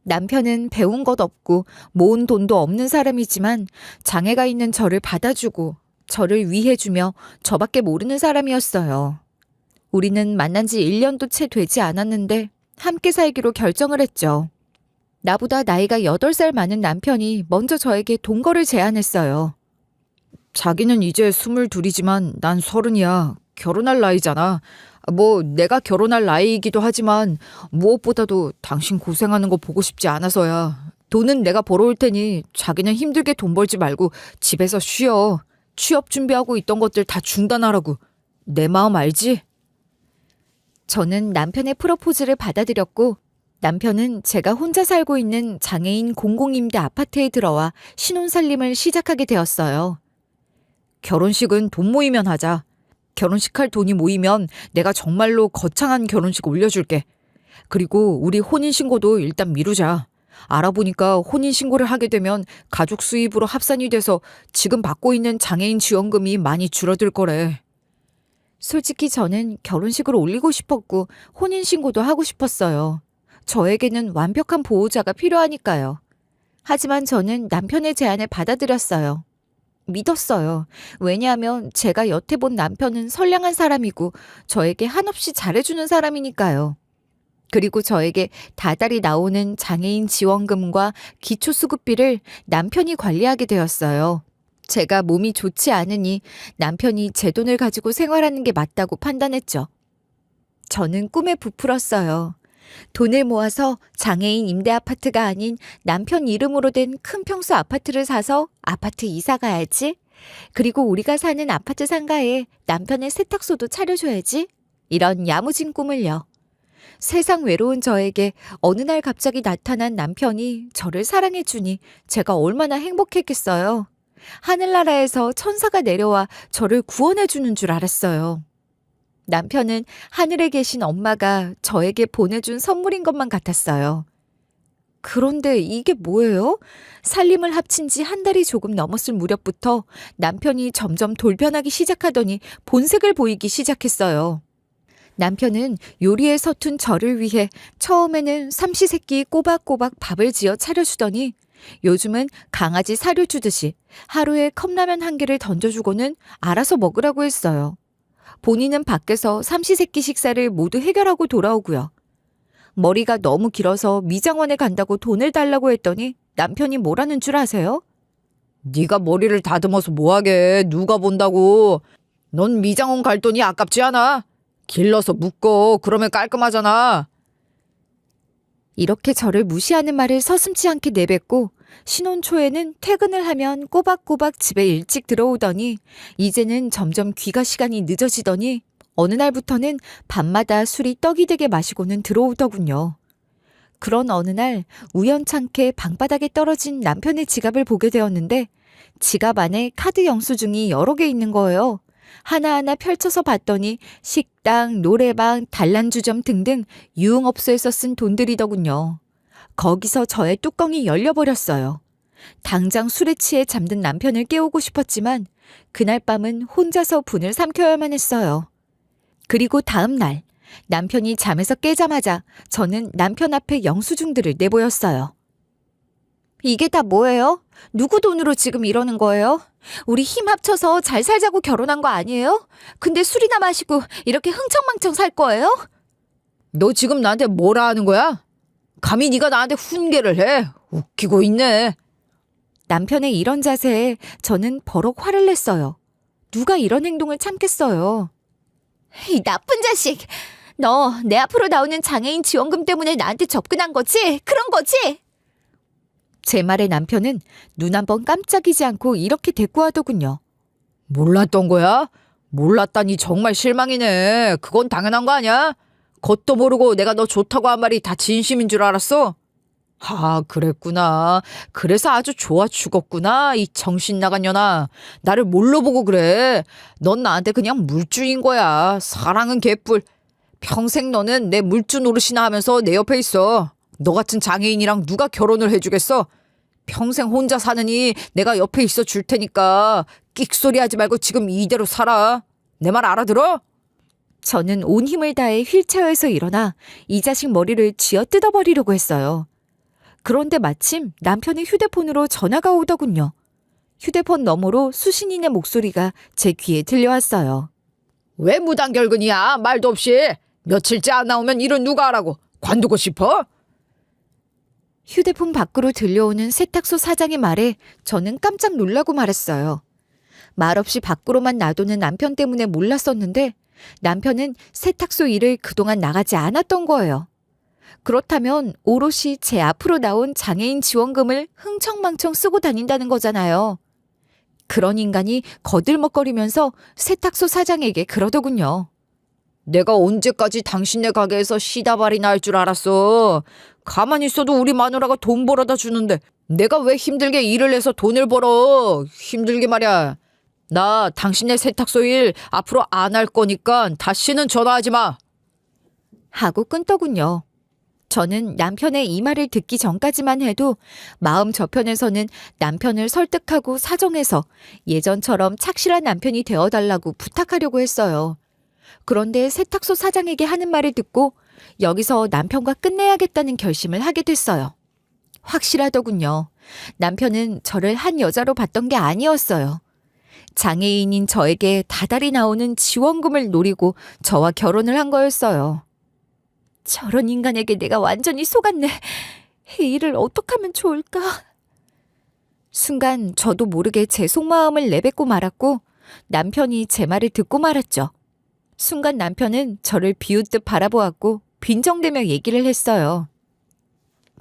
남편은 배운 것 없고 모은 돈도 없는 사람이지만 장애가 있는 저를 받아주고 저를 위해주며 저밖에 모르는 사람이었어요. 우리는 만난 지 1년도 채 되지 않았는데 함께 살기로 결정을 했죠. 나보다 나이가 8살 많은 남편이 먼저 저에게 동거를 제안했어요. 자기는 이제 22이지만 난 30이야. 결혼할 나이잖아. 뭐 내가 결혼할 나이이기도 하지만 무엇보다도 당신 고생하는 거 보고 싶지 않아서야. 돈은 내가 벌어올 테니 자기는 힘들게 돈 벌지 말고 집에서 쉬어. 취업 준비하고 있던 것들 다 중단하라고. 내 마음 알지? 저는 남편의 프로포즈를 받아들였고 남편은 제가 혼자 살고 있는 장애인 공공임대 아파트에 들어와 신혼살림을 시작하게 되었어요. 결혼식은 돈 모이면 하자. 결혼식 할 돈이 모이면 내가 정말로 거창한 결혼식 올려줄게. 그리고 우리 혼인신고도 일단 미루자. 알아보니까 혼인신고를 하게 되면 가족 수입으로 합산이 돼서 지금 받고 있는 장애인 지원금이 많이 줄어들 거래. 솔직히 저는 결혼식을 올리고 싶었고 혼인신고도 하고 싶었어요. 저에게는 완벽한 보호자가 필요하니까요. 하지만 저는 남편의 제안을 받아들였어요. 믿었어요. 왜냐하면 제가 여태 본 남편은 선량한 사람이고 저에게 한없이 잘해주는 사람이니까요. 그리고 저에게 다달이 나오는 장애인 지원금과 기초수급비를 남편이 관리하게 되었어요. 제가 몸이 좋지 않으니 남편이 제 돈을 가지고 생활하는 게 맞다고 판단했죠. 저는 꿈에 부풀었어요. 돈을 모아서 장애인 임대 아파트가 아닌 남편 이름으로 된 큰 평수 아파트를 사서 아파트 이사 가야지. 그리고 우리가 사는 아파트 상가에 남편의 세탁소도 차려줘야지. 이런 야무진 꿈을요. 세상 외로운 저에게 어느 날 갑자기 나타난 남편이 저를 사랑해주니 제가 얼마나 행복했겠어요. 하늘나라에서 천사가 내려와 저를 구원해주는 줄 알았어요. 남편은 하늘에 계신 엄마가 저에게 보내준 선물인 것만 같았어요. 그런데 이게 뭐예요? 살림을 합친 지 한 달이 조금 넘었을 무렵부터 남편이 점점 돌변하기 시작하더니 본색을 보이기 시작했어요. 남편은 요리에 서툰 저를 위해 처음에는 삼시세끼 꼬박꼬박 밥을 지어 차려주더니 요즘은 강아지 사료 주듯이 하루에 컵라면 한 개를 던져주고는 알아서 먹으라고 했어요. 본인은 밖에서 삼시세끼 식사를 모두 해결하고 돌아오고요. 머리가 너무 길어서 미장원에 간다고 돈을 달라고 했더니 남편이 뭐라는 줄 아세요? 네가 머리를 다듬어서 뭐하게. 누가 본다고. 넌 미장원 갈 돈이 아깝지 않아? 길러서 묶어. 그러면 깔끔하잖아. 이렇게 저를 무시하는 말을 서슴지 않게 내뱉고 신혼 초에는 퇴근을 하면 꼬박꼬박 집에 일찍 들어오더니 이제는 점점 귀가 시간이 늦어지더니 어느 날부터는 밤마다 술이 떡이 되게 마시고는 들어오더군요. 그런 어느 날 우연찮게 방바닥에 떨어진 남편의 지갑을 보게 되었는데 지갑 안에 카드 영수증이 여러 개 있는 거예요. 하나하나 펼쳐서 봤더니 식당, 노래방, 단란주점 등등 유흥업소에서 쓴 돈들이더군요. 거기서 저의 뚜껑이 열려버렸어요. 당장 술에 취해 잠든 남편을 깨우고 싶었지만 그날 밤은 혼자서 분을 삼켜야만 했어요. 그리고 다음 날 남편이 잠에서 깨자마자 저는 남편 앞에 영수증들을 내보였어요. 이게 다 뭐예요? 누구 돈으로 지금 이러는 거예요? 우리 힘 합쳐서 잘 살자고 결혼한 거 아니에요? 근데 술이나 마시고 이렇게 흥청망청 살 거예요? 너 지금 나한테 뭐라 하는 거야? 감히 네가 나한테 훈계를 해. 웃기고 있네. 남편의 이런 자세에 저는 버럭 화를 냈어요. 누가 이런 행동을 참겠어요? 이 나쁜 자식! 너 내 앞으로 나오는 장애인 지원금 때문에 나한테 접근한 거지? 그런 거지? 제 말에 남편은 눈 한 번 깜짝이지 않고 이렇게 대꾸하더군요. 몰랐던 거야? 몰랐다니 정말 실망이네. 그건 당연한 거 아니야? 겉도 모르고 내가 너 좋다고 한 말이 다 진심인 줄 알았어? 아, 그랬구나. 그래서 아주 좋아 죽었구나. 이 정신 나간 년아. 나를 뭘로 보고 그래. 넌 나한테 그냥 물주인 거야. 사랑은 개뿔. 평생 너는 내 물주 노릇이나 하면서 내 옆에 있어. 너 같은 장애인이랑 누가 결혼을 해주겠어? 평생 혼자 사느니 내가 옆에 있어 줄 테니까 끽소리 하지 말고 지금 이대로 살아. 내 말 알아들어? 저는 온 힘을 다해 휠체어에서 일어나 이 자식 머리를 쥐어 뜯어버리려고 했어요. 그런데 마침 남편의 휴대폰으로 전화가 오더군요. 휴대폰 너머로 수신인의 목소리가 제 귀에 들려왔어요. 왜 무단결근이야? 말도 없이. 며칠째 안 나오면 일은 누가 하라고? 관두고 싶어? 휴대폰 밖으로 들려오는 세탁소 사장의 말에 저는 깜짝 놀라고 말했어요. 말없이 밖으로만 놔두는 남편 때문에 몰랐었는데 남편은 세탁소 일을 그동안 나가지 않았던 거예요. 그렇다면 오롯이 제 앞으로 나온 장애인 지원금을 흥청망청 쓰고 다닌다는 거잖아요. 그런 인간이 거들먹거리면서 세탁소 사장에게 그러더군요. 내가 언제까지 당신네 가게에서 시다발이나 할 줄 알았어. 가만히 있어도 우리 마누라가 돈 벌어다 주는데 내가 왜 힘들게 일을 해서 돈을 벌어. 힘들게 말이야. 나 당신네 세탁소 일 앞으로 안 할 거니까 다시는 전화하지 마. 하고 끊더군요. 저는 남편의 이 말을 듣기 전까지만 해도 마음 저편에서는 남편을 설득하고 사정해서 예전처럼 착실한 남편이 되어달라고 부탁하려고 했어요. 그런데 세탁소 사장에게 하는 말을 듣고 여기서 남편과 끝내야겠다는 결심을 하게 됐어요. 확실하더군요. 남편은 저를 한 여자로 봤던 게 아니었어요. 장애인인 저에게 다달이 나오는 지원금을 노리고 저와 결혼을 한 거였어요. 저런 인간에게 내가 완전히 속았네. 이 일을 어떻게 하면 좋을까? 순간 저도 모르게 제 속마음을 내뱉고 말았고 남편이 제 말을 듣고 말았죠. 순간 남편은 저를 비웃듯 바라보았고 빈정대며 얘기를 했어요.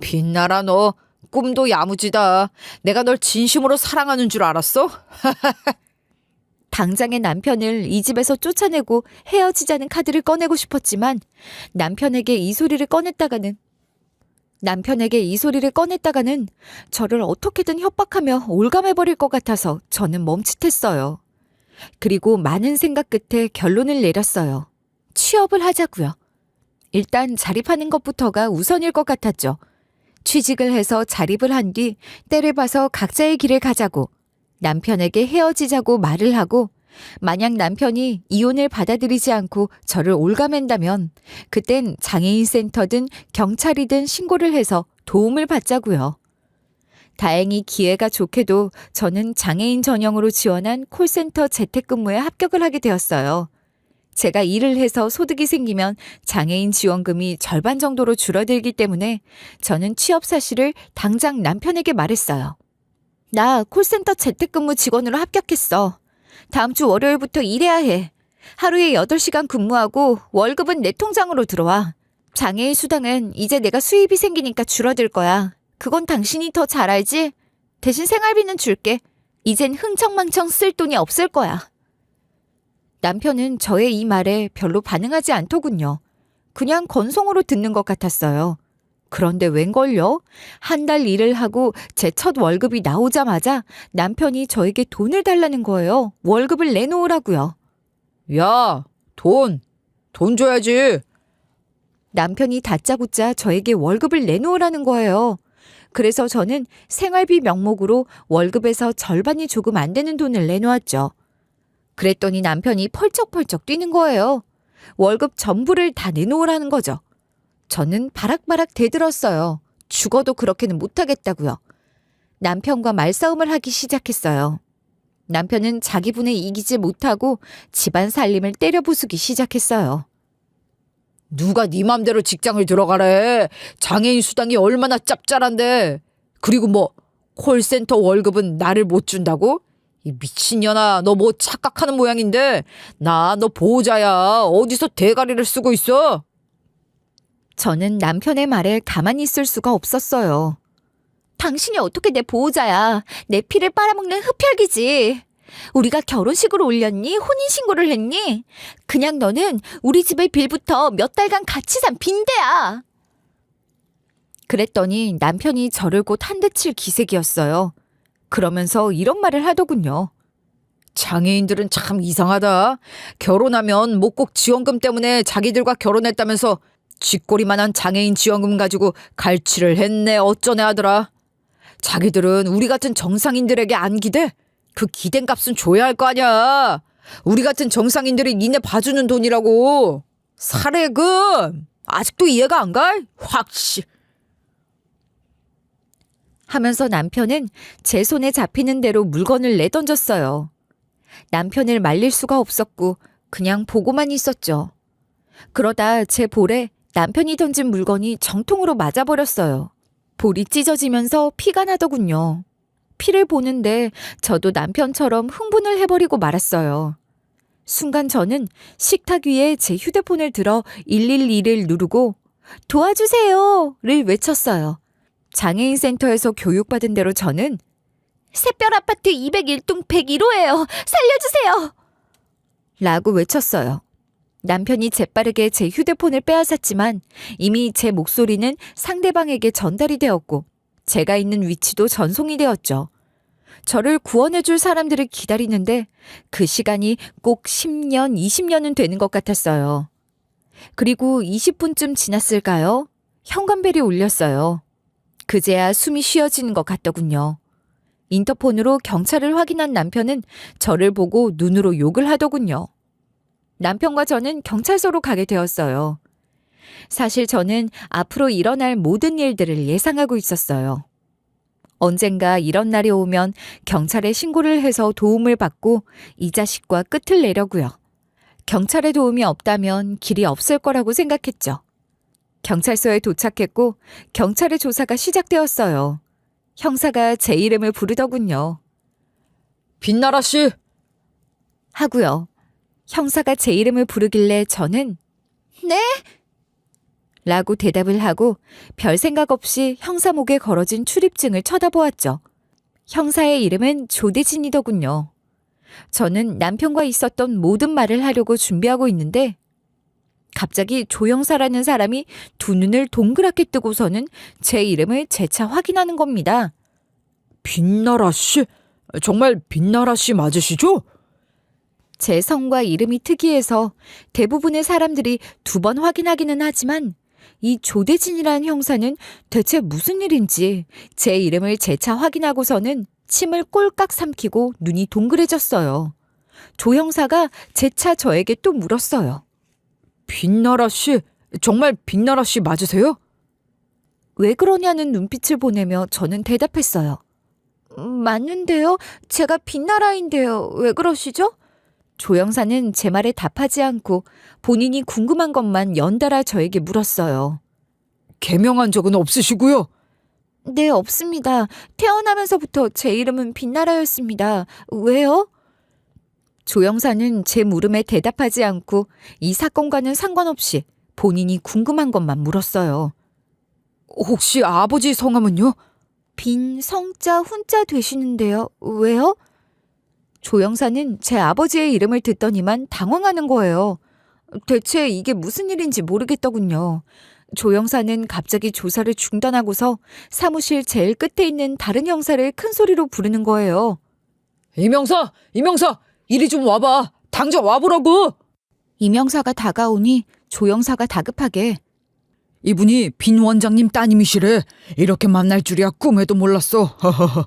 빛나라 너 꿈도 야무지다. 내가 널 진심으로 사랑하는 줄 알았어? 당장의 남편을 이 집에서 쫓아내고 헤어지자는 카드를 꺼내고 싶었지만 남편에게 이 소리를 꺼냈다가는 저를 어떻게든 협박하며 올감해버릴 것 같아서 저는 멈칫했어요. 그리고 많은 생각 끝에 결론을 내렸어요. 취업을 하자고요. 일단 자립하는 것부터가 우선일 것 같았죠. 취직을 해서 자립을 한 뒤 때를 봐서 각자의 길을 가자고 남편에게 헤어지자고 말을 하고 만약 남편이 이혼을 받아들이지 않고 저를 올가맨다면 그땐 장애인 센터든 경찰이든 신고를 해서 도움을 받자고요. 다행히 기회가 좋게도 저는 장애인 전용으로 지원한 콜센터 재택근무에 합격을 하게 되었어요. 제가 일을 해서 소득이 생기면 장애인 지원금이 절반 정도로 줄어들기 때문에 저는 취업 사실을 당장 남편에게 말했어요. 나 콜센터 재택근무 직원으로 합격했어. 다음 주 월요일부터 일해야 해. 하루에 8시간 근무하고 월급은 내 통장으로 들어와. 장애인 수당은 이제 내가 수입이 생기니까 줄어들 거야. 그건 당신이 더 잘 알지? 대신 생활비는 줄게. 이젠 흥청망청 쓸 돈이 없을 거야. 남편은 저의 이 말에 별로 반응하지 않더군요. 그냥 건성으로 듣는 것 같았어요. 그런데 웬걸요? 한 달 일을 하고 제 첫 월급이 나오자마자 남편이 저에게 돈을 달라는 거예요. 월급을 내놓으라고요. 야, 돈 줘야지. 남편이 다짜고짜 저에게 월급을 내놓으라는 거예요. 그래서 저는 생활비 명목으로 월급에서 절반이 조금 안 되는 돈을 내놓았죠. 그랬더니 남편이 펄쩍펄쩍 뛰는 거예요. 월급 전부를 다 내놓으라는 거죠. 저는 바락바락 대들었어요. 죽어도 그렇게는 못하겠다고요. 남편과 말싸움을 하기 시작했어요. 남편은 자기 분에 이기지 못하고 집안 살림을 때려 부수기 시작했어요. 누가 네 맘대로 직장을 들어가래. 장애인 수당이 얼마나 짭짤한데. 그리고 뭐 콜센터 월급은 나를 못 준다고? 이 미친년아, 너 뭐 착각하는 모양인데. 나 너 보호자야. 어디서 대가리를 쓰고 있어? 저는 남편의 말에 가만히 있을 수가 없었어요. 당신이 어떻게 내 보호자야. 내 피를 빨아먹는 흡혈귀지. 우리가 결혼식을 올렸니? 혼인신고를 했니? 그냥 너는 우리 집의 빌부터 몇 달간 같이 산 빈대야. 그랬더니 남편이 저를 곧 한 대 칠 기색이었어요. 그러면서 이런 말을 하더군요. 장애인들은 참 이상하다. 결혼하면 뭐 꼭 지원금 때문에 자기들과 결혼했다면서 쥐꼬리만한 장애인 지원금 가지고 갈취를 했네 어쩌네 하더라. 자기들은 우리 같은 정상인들에게 안 기대? 그 기댄 값은 줘야 할 거 아니야. 우리 같은 정상인들이 니네 봐주는 돈이라고. 사례금 아직도 이해가 안 가? 확씨. 하면서 남편은 제 손에 잡히는 대로 물건을 내던졌어요. 남편을 말릴 수가 없었고 그냥 보고만 있었죠. 그러다 제 볼에 남편이 던진 물건이 정통으로 맞아버렸어요. 볼이 찢어지면서 피가 나더군요. 피를 보는데 저도 남편처럼 흥분을 해버리고 말았어요. 순간 저는 식탁 위에 제 휴대폰을 들어 112를 누르고 도와주세요를 외쳤어요. 장애인 센터에서 교육받은 대로 저는 새별 아파트 201동 101호예요. 살려주세요. 라고 외쳤어요. 남편이 재빠르게 제 휴대폰을 빼앗았지만 이미 제 목소리는 상대방에게 전달이 되었고 제가 있는 위치도 전송이 되었죠. 저를 구원해줄 사람들을 기다리는데 그 시간이 꼭 10년, 20년은 되는 것 같았어요. 그리고 20분쯤 지났을까요? 현관벨이 울렸어요. 그제야 숨이 쉬어지는 것 같더군요. 인터폰으로 경찰을 확인한 남편은 저를 보고 눈으로 욕을 하더군요. 남편과 저는 경찰서로 가게 되었어요. 사실 저는 앞으로 일어날 모든 일들을 예상하고 있었어요. 언젠가 이런 날이 오면 경찰에 신고를 해서 도움을 받고 이 자식과 끝을 내려고요. 경찰의 도움이 없다면 길이 없을 거라고 생각했죠. 경찰서에 도착했고 경찰의 조사가 시작되었어요. 형사가 제 이름을 부르더군요. 빛나라 씨! 하고요. 형사가 제 이름을 부르길래 저는 네? 라고 대답을 하고 별 생각 없이 형사 목에 걸어진 출입증을 쳐다보았죠. 형사의 이름은 조대진이더군요. 저는 남편과 있었던 모든 말을 하려고 준비하고 있는데 갑자기 조 형사라는 사람이 두 눈을 동그랗게 뜨고서는 제 이름을 재차 확인하는 겁니다. 빛나라 씨? 정말 빛나라 씨 맞으시죠? 제 성과 이름이 특이해서 대부분의 사람들이 두 번 확인하기는 하지만 이 조대진이라는 형사는 대체 무슨 일인지 제 이름을 재차 확인하고서는 침을 꼴깍 삼키고 눈이 동그래졌어요. 조 형사가 재차 저에게 또 물었어요. 빛나라 씨? 정말 빛나라 씨 맞으세요? 왜 그러냐는 눈빛을 보내며 저는 대답했어요. 맞는데요? 제가 빛나라인데요. 왜 그러시죠? 조 형사는 제 말에 답하지 않고 본인이 궁금한 것만 연달아 저에게 물었어요. 개명한 적은 없으시고요. 네, 없습니다. 태어나면서부터 제 이름은 빛나라였습니다. 왜요? 조 형사는 제 물음에 대답하지 않고 이 사건과는 상관없이 본인이 궁금한 것만 물었어요. 혹시 아버지 성함은요? 빈, 성자, 훈자 되시는데요. 왜요? 조 형사는 제 아버지의 이름을 듣더니만 당황하는 거예요. 대체 이게 무슨 일인지 모르겠더군요. 조 형사는 갑자기 조사를 중단하고서 사무실 제일 끝에 있는 다른 형사를 큰 소리로 부르는 거예요. 이명사! 이리 좀 와봐! 당장 와보라고! 이명사가 다가오니 조 형사가 다급하게 이분이 빈 원장님 따님이시래. 이렇게 만날 줄이야 꿈에도 몰랐어. 허허허.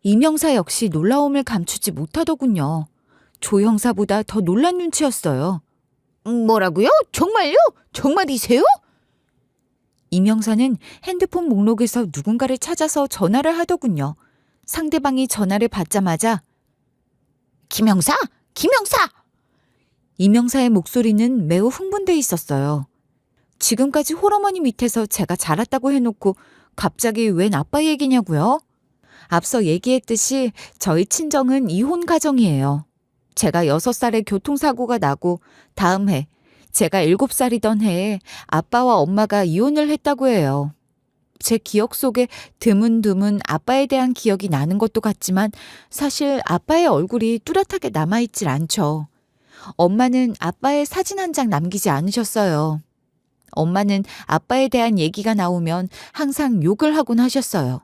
이명사 역시 놀라움을 감추지 못하더군요. 조 형사보다 더 놀란 눈치였어요. 뭐라고요? 정말요? 정말이세요? 이명사는 핸드폰 목록에서 누군가를 찾아서 전화를 하더군요. 상대방이 전화를 받자마자 김영사! 이명사의 목소리는 매우 흥분돼 있었어요. 지금까지 홀어머니 밑에서 제가 자랐다고 해놓고 갑자기 웬 아빠 얘기냐고요? 앞서 얘기했듯이 저희 친정은 이혼 가정이에요. 제가 6살에 교통사고가 나고 다음 해 제가 7살이던 해에 아빠와 엄마가 이혼을 했다고 해요. 제 기억 속에 드문드문 아빠에 대한 기억이 나는 것도 같지만 사실 아빠의 얼굴이 뚜렷하게 남아있질 않죠. 엄마는 아빠의 사진 한 장 남기지 않으셨어요. 엄마는 아빠에 대한 얘기가 나오면 항상 욕을 하곤 하셨어요.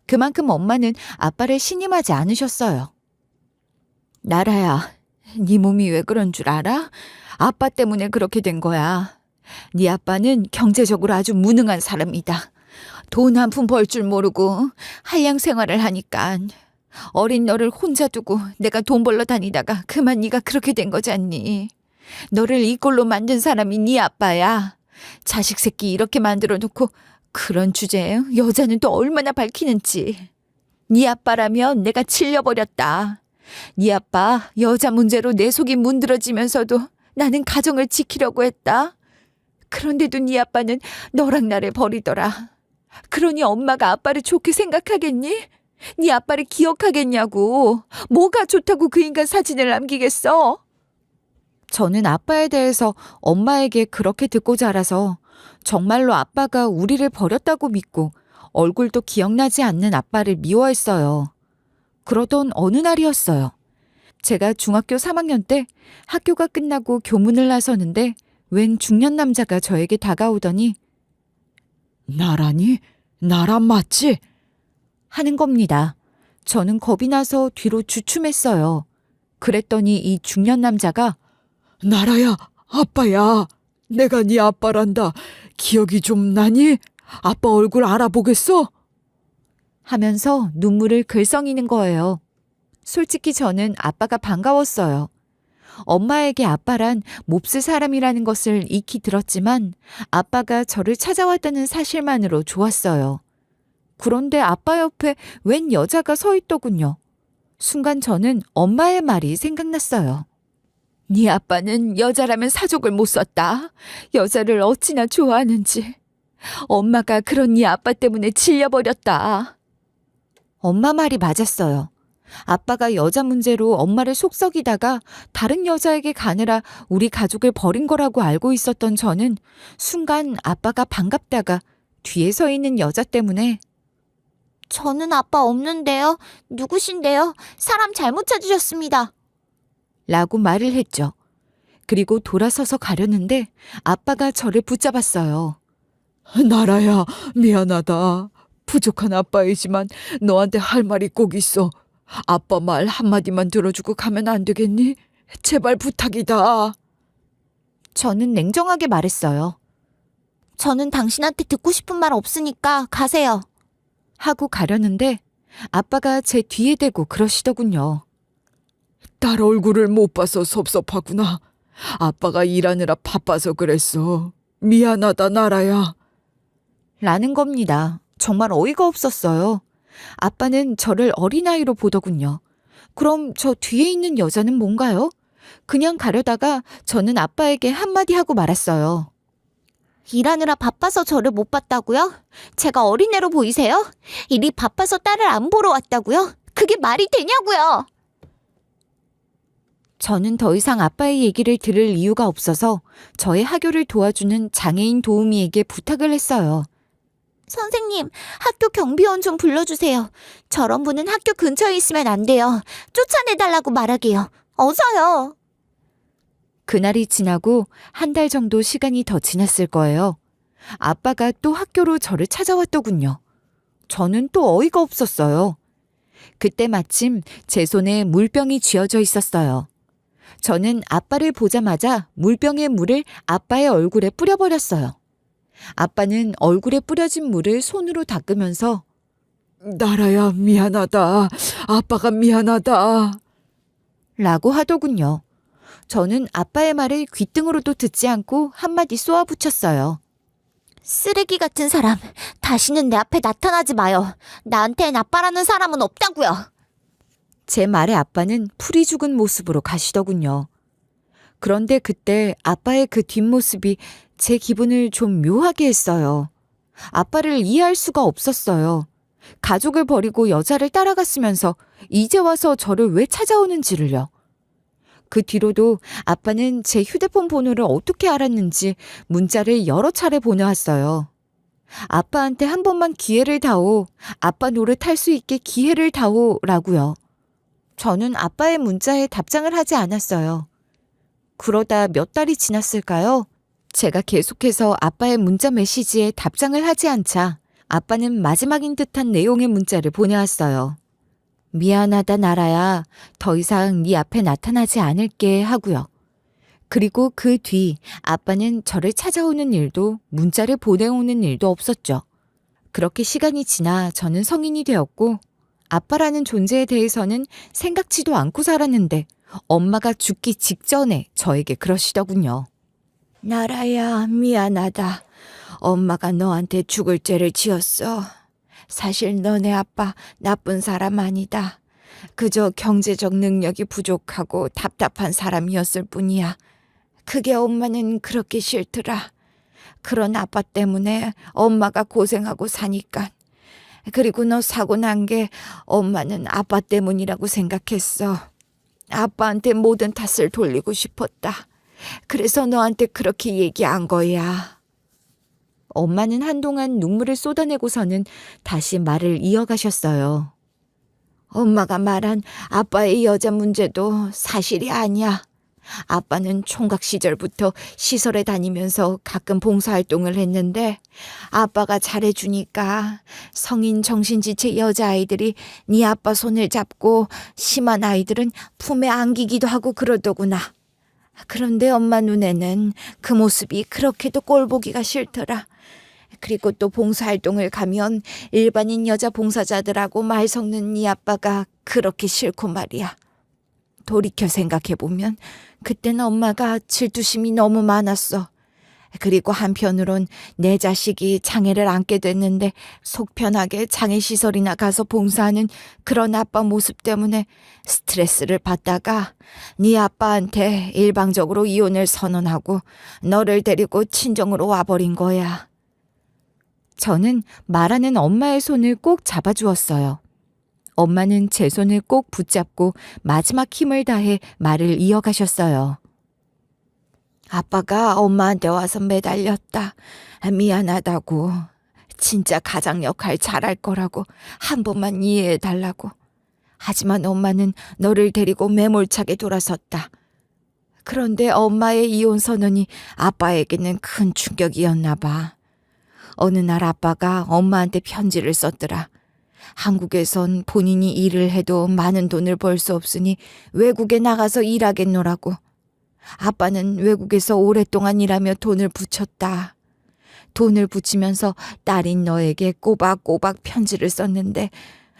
그만큼 엄마는 아빠를 신임하지 않으셨어요. 나라야, 네 몸이 왜 그런 줄 알아? 아빠 때문에 그렇게 된 거야. 네 아빠는 경제적으로 아주 무능한 사람이다. 돈 한 푼 벌 줄 모르고 한량 생활을 하니까 어린 너를 혼자 두고 내가 돈 벌러 다니다가 그만 네가 그렇게 된 거잖니. 너를 이 꼴로 만든 사람이 네 아빠야. 자식 새끼 이렇게 만들어 놓고 그런 주제에 여자는 또 얼마나 밝히는지. 네 아빠라면 내가 질려버렸다. 네 아빠 여자 문제로 내 속이 문드러지면서도 나는 가정을 지키려고 했다. 그런데도 네 아빠는 너랑 나를 버리더라. 그러니 엄마가 아빠를 좋게 생각하겠니? 네 아빠를 기억하겠냐고. 뭐가 좋다고 그 인간 사진을 남기겠어? 저는 아빠에 대해서 엄마에게 그렇게 듣고 자라서 정말로 아빠가 우리를 버렸다고 믿고 얼굴도 기억나지 않는 아빠를 미워했어요. 그러던 어느 날이었어요. 제가 중학교 3학년 때 학교가 끝나고 교문을 나서는데 웬 중년 남자가 저에게 다가오더니 나라니? 나라 맞지? 하는 겁니다. 저는 겁이 나서 뒤로 주춤했어요. 그랬더니 이 중년 남자가 나라야, 아빠야. 내가 네 아빠란다. 기억이 좀 나니? 아빠 얼굴 알아보겠어? 하면서 눈물을 글썽이는 거예요. 솔직히 저는 아빠가 반가웠어요. 엄마에게 아빠란 몹쓸 사람이라는 것을 익히 들었지만 아빠가 저를 찾아왔다는 사실만으로 좋았어요. 그런데 아빠 옆에 웬 여자가 서 있더군요. 순간 저는 엄마의 말이 생각났어요. 네 아빠는 여자라면 사족을 못 썼다. 여자를 어찌나 좋아하는지. 엄마가 그런 네 아빠 때문에 질려버렸다. 엄마 말이 맞았어요. 아빠가 여자 문제로 엄마를 속썩이다가 다른 여자에게 가느라 우리 가족을 버린 거라고 알고 있었던 저는 순간 아빠가 반갑다가 뒤에 서 있는 여자 때문에 저는 아빠 없는데요. 누구신데요? 사람 잘못 찾으셨습니다. 라고 말을 했죠. 그리고 돌아서서 가려는데 아빠가 저를 붙잡았어요. 나라야, 미안하다. 부족한 아빠이지만 너한테 할 말이 꼭 있어. 아빠 말 한마디만 들어주고 가면 안 되겠니? 제발 부탁이다. 저는 냉정하게 말했어요. 저는 당신한테 듣고 싶은 말 없으니까 가세요. 하고 가려는데 아빠가 제 뒤에 대고 그러시더군요. 딸 얼굴을 못 봐서 섭섭하구나. 아빠가 일하느라 바빠서 그랬어. 미안하다, 나라야. 라는 겁니다. 정말 어이가 없었어요. 아빠는 저를 어린아이로 보더군요. 그럼 저 뒤에 있는 여자는 뭔가요? 그냥 가려다가 저는 아빠에게 한마디 하고 말았어요. 일하느라 바빠서 저를 못 봤다고요? 제가 어린애로 보이세요? 일이 바빠서 딸을 안 보러 왔다고요? 그게 말이 되냐고요? 저는 더 이상 아빠의 얘기를 들을 이유가 없어서 저의 하교를 도와주는 장애인 도우미에게 부탁을 했어요. 선생님, 학교 경비원 좀 불러주세요. 저런 분은 학교 근처에 있으면 안 돼요. 쫓아내달라고 말하게요. 어서요. 그날이 지나고 한 달 정도 시간이 더 지났을 거예요. 아빠가 또 학교로 저를 찾아왔더군요. 저는 또 어이가 없었어요. 그때 마침 제 손에 물병이 쥐어져 있었어요. 저는 아빠를 보자마자 물병의 물을 아빠의 얼굴에 뿌려버렸어요. 아빠는 얼굴에 뿌려진 물을 손으로 닦으면서 나라야, 미안하다. 아빠가 미안하다. 라고 하더군요. 저는 아빠의 말을 귓등으로도 듣지 않고 한마디 쏘아붙였어요. 쓰레기 같은 사람, 다시는 내 앞에 나타나지 마요. 나한텐 아빠라는 사람은 없다고요. 제 말에 아빠는 풀이 죽은 모습으로 가시더군요. 그런데 그때 아빠의 그 뒷모습이 제 기분을 좀 묘하게 했어요. 아빠를 이해할 수가 없었어요. 가족을 버리고 여자를 따라갔으면서 이제 와서 저를 왜 찾아오는지를요. 그 뒤로도 아빠는 제 휴대폰 번호를 어떻게 알았는지 문자를 여러 차례 보내왔어요. 아빠한테 한 번만 기회를 다오. 아빠 노릇할 수 있게 기회를 다오라고요. 저는 아빠의 문자에 답장을 하지 않았어요. 그러다 몇 달이 지났을까요? 제가 계속해서 아빠의 문자 메시지에 답장을 하지 않자 아빠는 마지막인 듯한 내용의 문자를 보내왔어요. 미안하다 나라야. 더 이상 네 앞에 나타나지 않을게 하고요. 그리고 그 뒤 아빠는 저를 찾아오는 일도 문자를 보내오는 일도 없었죠. 그렇게 시간이 지나 저는 성인이 되었고 아빠라는 존재에 대해서는 생각지도 않고 살았는데 엄마가 죽기 직전에 저에게 그러시더군요. 나라야, 미안하다. 엄마가 너한테 죽을 죄를 지었어. 사실 너네 아빠 나쁜 사람 아니다. 그저 경제적 능력이 부족하고 답답한 사람이었을 뿐이야. 그게 엄마는 그렇게 싫더라. 그런 아빠 때문에 엄마가 고생하고 사니까. 그리고 너 사고 난 게 엄마는 아빠 때문이라고 생각했어. 아빠한테 모든 탓을 돌리고 싶었다. 그래서 너한테 그렇게 얘기한 거야. 엄마는 한동안 눈물을 쏟아내고서는 다시 말을 이어가셨어요. 엄마가 말한 아빠의 여자 문제도 사실이 아니야. 아빠는 총각 시절부터 시설에 다니면서 가끔 봉사활동을 했는데 아빠가 잘해주니까 성인 정신지체 여자아이들이 네 아빠 손을 잡고 심한 아이들은 품에 안기기도 하고 그러더구나. 그런데 엄마 눈에는 그 모습이 그렇게도 꼴보기가 싫더라. 그리고 또 봉사활동을 가면 일반인 여자 봉사자들하고 말 섞는 네 아빠가 그렇게 싫고 말이야. 돌이켜 생각해보면 그때는 엄마가 질투심이 너무 많았어. 그리고 한편으론 내 자식이 장애를 안게 됐는데 속 편하게 장애시설이나 가서 봉사하는 그런 아빠 모습 때문에 스트레스를 받다가 네 아빠한테 일방적으로 이혼을 선언하고 너를 데리고 친정으로 와버린 거야. 저는 말하는 엄마의 손을 꼭 잡아주었어요. 엄마는 제 손을 꼭 붙잡고 마지막 힘을 다해 말을 이어가셨어요. 아빠가 엄마한테 와서 매달렸다. 미안하다고. 진짜 가장 역할 잘할 거라고. 한 번만 이해해달라고. 하지만 엄마는 너를 데리고 매몰차게 돌아섰다. 그런데 엄마의 이혼 선언이 아빠에게는 큰 충격이었나 봐. 어느 날 아빠가 엄마한테 편지를 썼더라. 한국에선 본인이 일을 해도 많은 돈을 벌 수 없으니 외국에 나가서 일하겠노라고. 아빠는 외국에서 오랫동안 일하며 돈을 붙였다. 돈을 붙이면서 딸인 너에게 꼬박꼬박 편지를 썼는데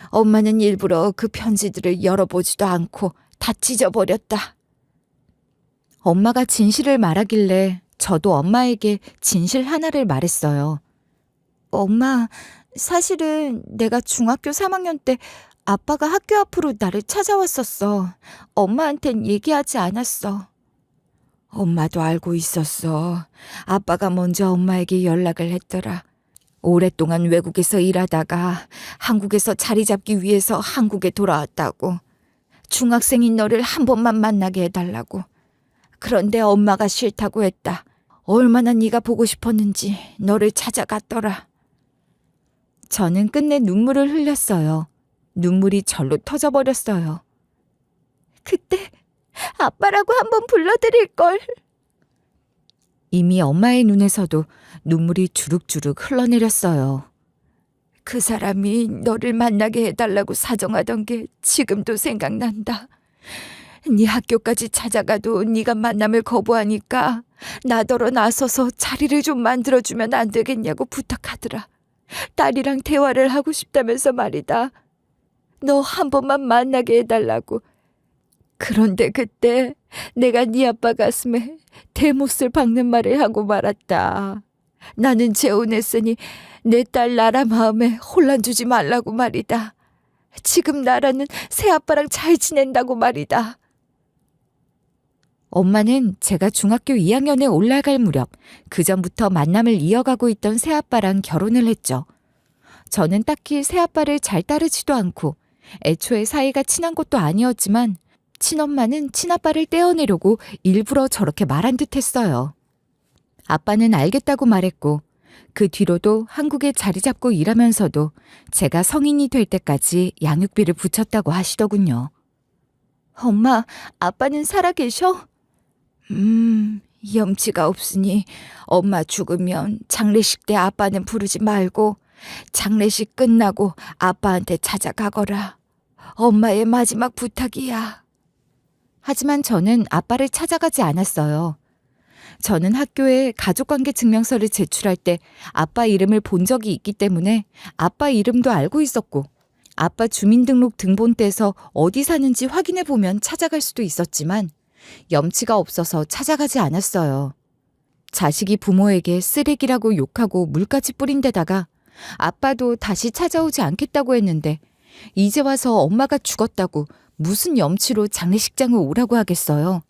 엄마는 일부러 그 편지들을 열어보지도 않고 다 찢어버렸다. 엄마가 진실을 말하길래 저도 엄마에게 진실 하나를 말했어요. 엄마, 사실은 내가 중학교 3학년 때 아빠가 학교 앞으로 나를 찾아왔었어. 엄마한텐 얘기하지 않았어. 엄마도 알고 있었어. 아빠가 먼저 엄마에게 연락을 했더라. 오랫동안 외국에서 일하다가 한국에서 자리 잡기 위해서 한국에 돌아왔다고. 중학생인 너를 한 번만 만나게 해달라고. 그런데 엄마가 싫다고 했다. 얼마나 네가 보고 싶었는지 너를 찾아갔더라. 저는 끝내 눈물을 흘렸어요. 눈물이 절로 터져버렸어요. 그때 아빠라고 한번 불러드릴걸. 이미 엄마의 눈에서도 눈물이 주룩주룩 흘러내렸어요. 그 사람이 너를 만나게 해달라고 사정하던 게 지금도 생각난다. 네 학교까지 찾아가도 네가 만남을 거부하니까 나더러 나서서 자리를 좀 만들어주면 안 되겠냐고 부탁하더라. 딸이랑 대화를 하고 싶다면서 말이다. 너 한 번만 만나게 해달라고. 그런데 그때 내가 네 아빠 가슴에 대못을 박는 말을 하고 말았다. 나는 재혼했으니 내 딸 나라 마음에 혼란 주지 말라고 말이다. 지금 나라는 새아빠랑 잘 지낸다고 말이다. 엄마는 제가 중학교 2학년에 올라갈 무렵 그 전부터 만남을 이어가고 있던 새아빠랑 결혼을 했죠. 저는 딱히 새아빠를 잘 따르지도 않고 애초에 사이가 친한 것도 아니었지만 친엄마는 친아빠를 떼어내려고 일부러 저렇게 말한 듯 했어요. 아빠는 알겠다고 말했고 그 뒤로도 한국에 자리 잡고 일하면서도 제가 성인이 될 때까지 양육비를 붙였다고 하시더군요. 엄마, 아빠는 살아계셔? 염치가 없으니 엄마 죽으면 장례식 때 아빠는 부르지 말고 장례식 끝나고 아빠한테 찾아가거라. 엄마의 마지막 부탁이야. 하지만 저는 아빠를 찾아가지 않았어요. 저는 학교에 가족관계 증명서를 제출할 때 아빠 이름을 본 적이 있기 때문에 아빠 이름도 알고 있었고 아빠 주민등록 등본 떼서 어디 사는지 확인해 보면 찾아갈 수도 있었지만 염치가 없어서 찾아가지 않았어요. 자식이 부모에게 쓰레기라고 욕하고 물까지 뿌린 데다가 아빠도 다시 찾아오지 않겠다고 했는데 이제 와서 엄마가 죽었다고 무슨 염치로 장례식장을 오라고 하겠어요.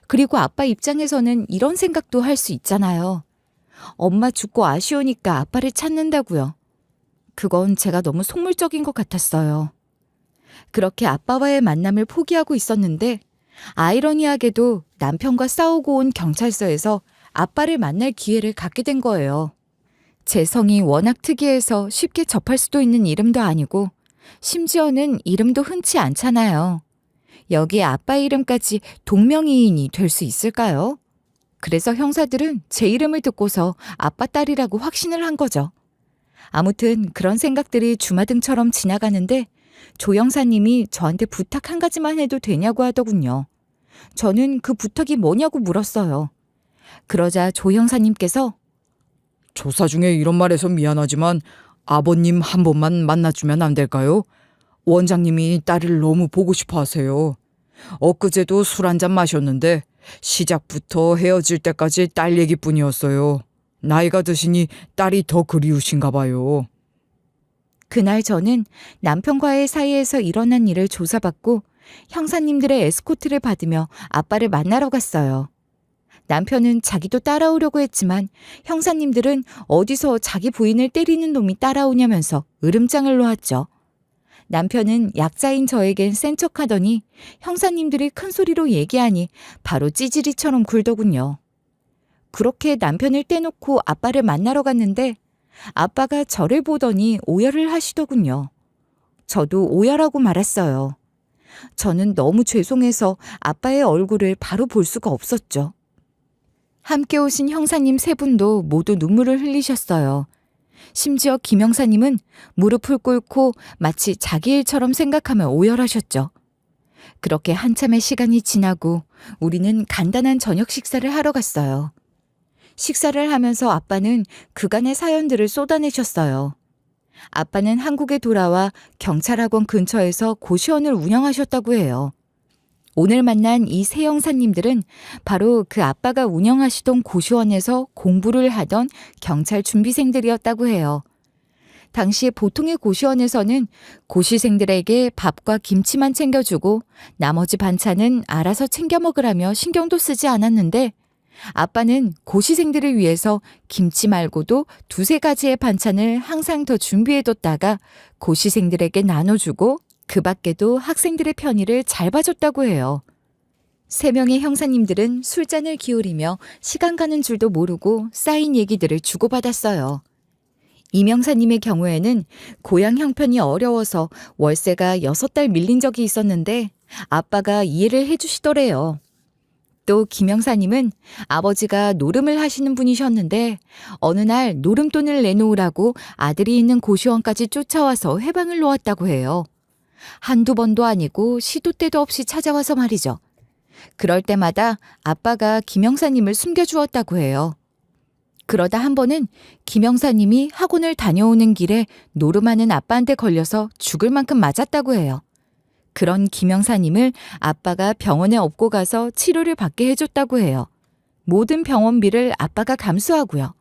그리고 아빠 입장에서는 이런 생각도 할 수 있잖아요. 엄마 죽고 아쉬우니까 아빠를 찾는다고요. 그건 제가 너무 속물적인 것 같았어요. 그렇게 아빠와의 만남을 포기하고 있었는데 아이러니하게도 남편과 싸우고 온 경찰서에서 아빠를 만날 기회를 갖게 된 거예요. 제 성이 워낙 특이해서 쉽게 접할 수도 있는 이름도 아니고 심지어는 이름도 흔치 않잖아요. 여기에 아빠 이름까지 동명이인이 될 수 있을까요? 그래서 형사들은 제 이름을 듣고서 아빠 딸이라고 확신을 한 거죠. 아무튼 그런 생각들이 주마등처럼 지나가는데 조 형사님이 저한테 부탁 한 가지만 해도 되냐고 하더군요. 저는 그 부탁이 뭐냐고 물었어요. 그러자 조 형사님께서 조사 중에 이런 말해서 미안하지만 아버님 한 번만 만나주면 안 될까요? 원장님이 딸을 너무 보고 싶어 하세요. 엊그제도 술 한잔 마셨는데 시작부터 헤어질 때까지 딸 얘기뿐이었어요. 나이가 드시니 딸이 더 그리우신가 봐요. 그날 저는 남편과의 사이에서 일어난 일을 조사받고 형사님들의 에스코트를 받으며 아빠를 만나러 갔어요. 남편은 자기도 따라오려고 했지만 형사님들은 어디서 자기 부인을 때리는 놈이 따라오냐면서 으름장을 놓았죠. 남편은 약자인 저에겐 센 척하더니 형사님들이 큰 소리로 얘기하니 바로 찌질이처럼 굴더군요. 그렇게 남편을 떼놓고 아빠를 만나러 갔는데 아빠가 저를 보더니 오열을 하시더군요. 저도 오열하고 말았어요. 저는 너무 죄송해서 아빠의 얼굴을 바로 볼 수가 없었죠. 함께 오신 형사님 세 분도 모두 눈물을 흘리셨어요. 심지어 김 형사님은 무릎을 꿇고 마치 자기 일처럼 생각하며 오열하셨죠. 그렇게 한참의 시간이 지나고 우리는 간단한 저녁 식사를 하러 갔어요. 식사를 하면서 아빠는 그간의 사연들을 쏟아내셨어요. 아빠는 한국에 돌아와 경찰학원 근처에서 고시원을 운영하셨다고 해요. 오늘 만난 이 세 형사님들은 바로 그 아빠가 운영하시던 고시원에서 공부를 하던 경찰 준비생들이었다고 해요. 당시 보통의 고시원에서는 고시생들에게 밥과 김치만 챙겨주고 나머지 반찬은 알아서 챙겨 먹으라며 신경도 쓰지 않았는데 아빠는 고시생들을 위해서 김치 말고도 2-3가지의 반찬을 항상 더 준비해뒀다가 고시생들에게 나눠주고 그 밖에도 학생들의 편의를 잘 봐줬다고 해요. 3명의 형사님들은 술잔을 기울이며 시간 가는 줄도 모르고 쌓인 얘기들을 주고받았어요. 임 형사님의 경우에는 고향 형편이 어려워서 월세가 6달 밀린 적이 있었는데 아빠가 이해를 해주시더래요. 또 김 형사님은 아버지가 노름을 하시는 분이셨는데 어느 날 노름돈을 내놓으라고 아들이 있는 고시원까지 쫓아와서 회방을 놓았다고 해요. 한두 번도 아니고 시도 때도 없이 찾아와서 말이죠. 그럴 때마다 아빠가 김 형사님을 숨겨주었다고 해요. 그러다 한 번은 김 형사님이 학원을 다녀오는 길에 노름하는 아빠한테 걸려서 죽을 만큼 맞았다고 해요. 그런 김 형사님을 아빠가 병원에 업고 가서 치료를 받게 해줬다고 해요. 모든 병원비를 아빠가 감수하고요.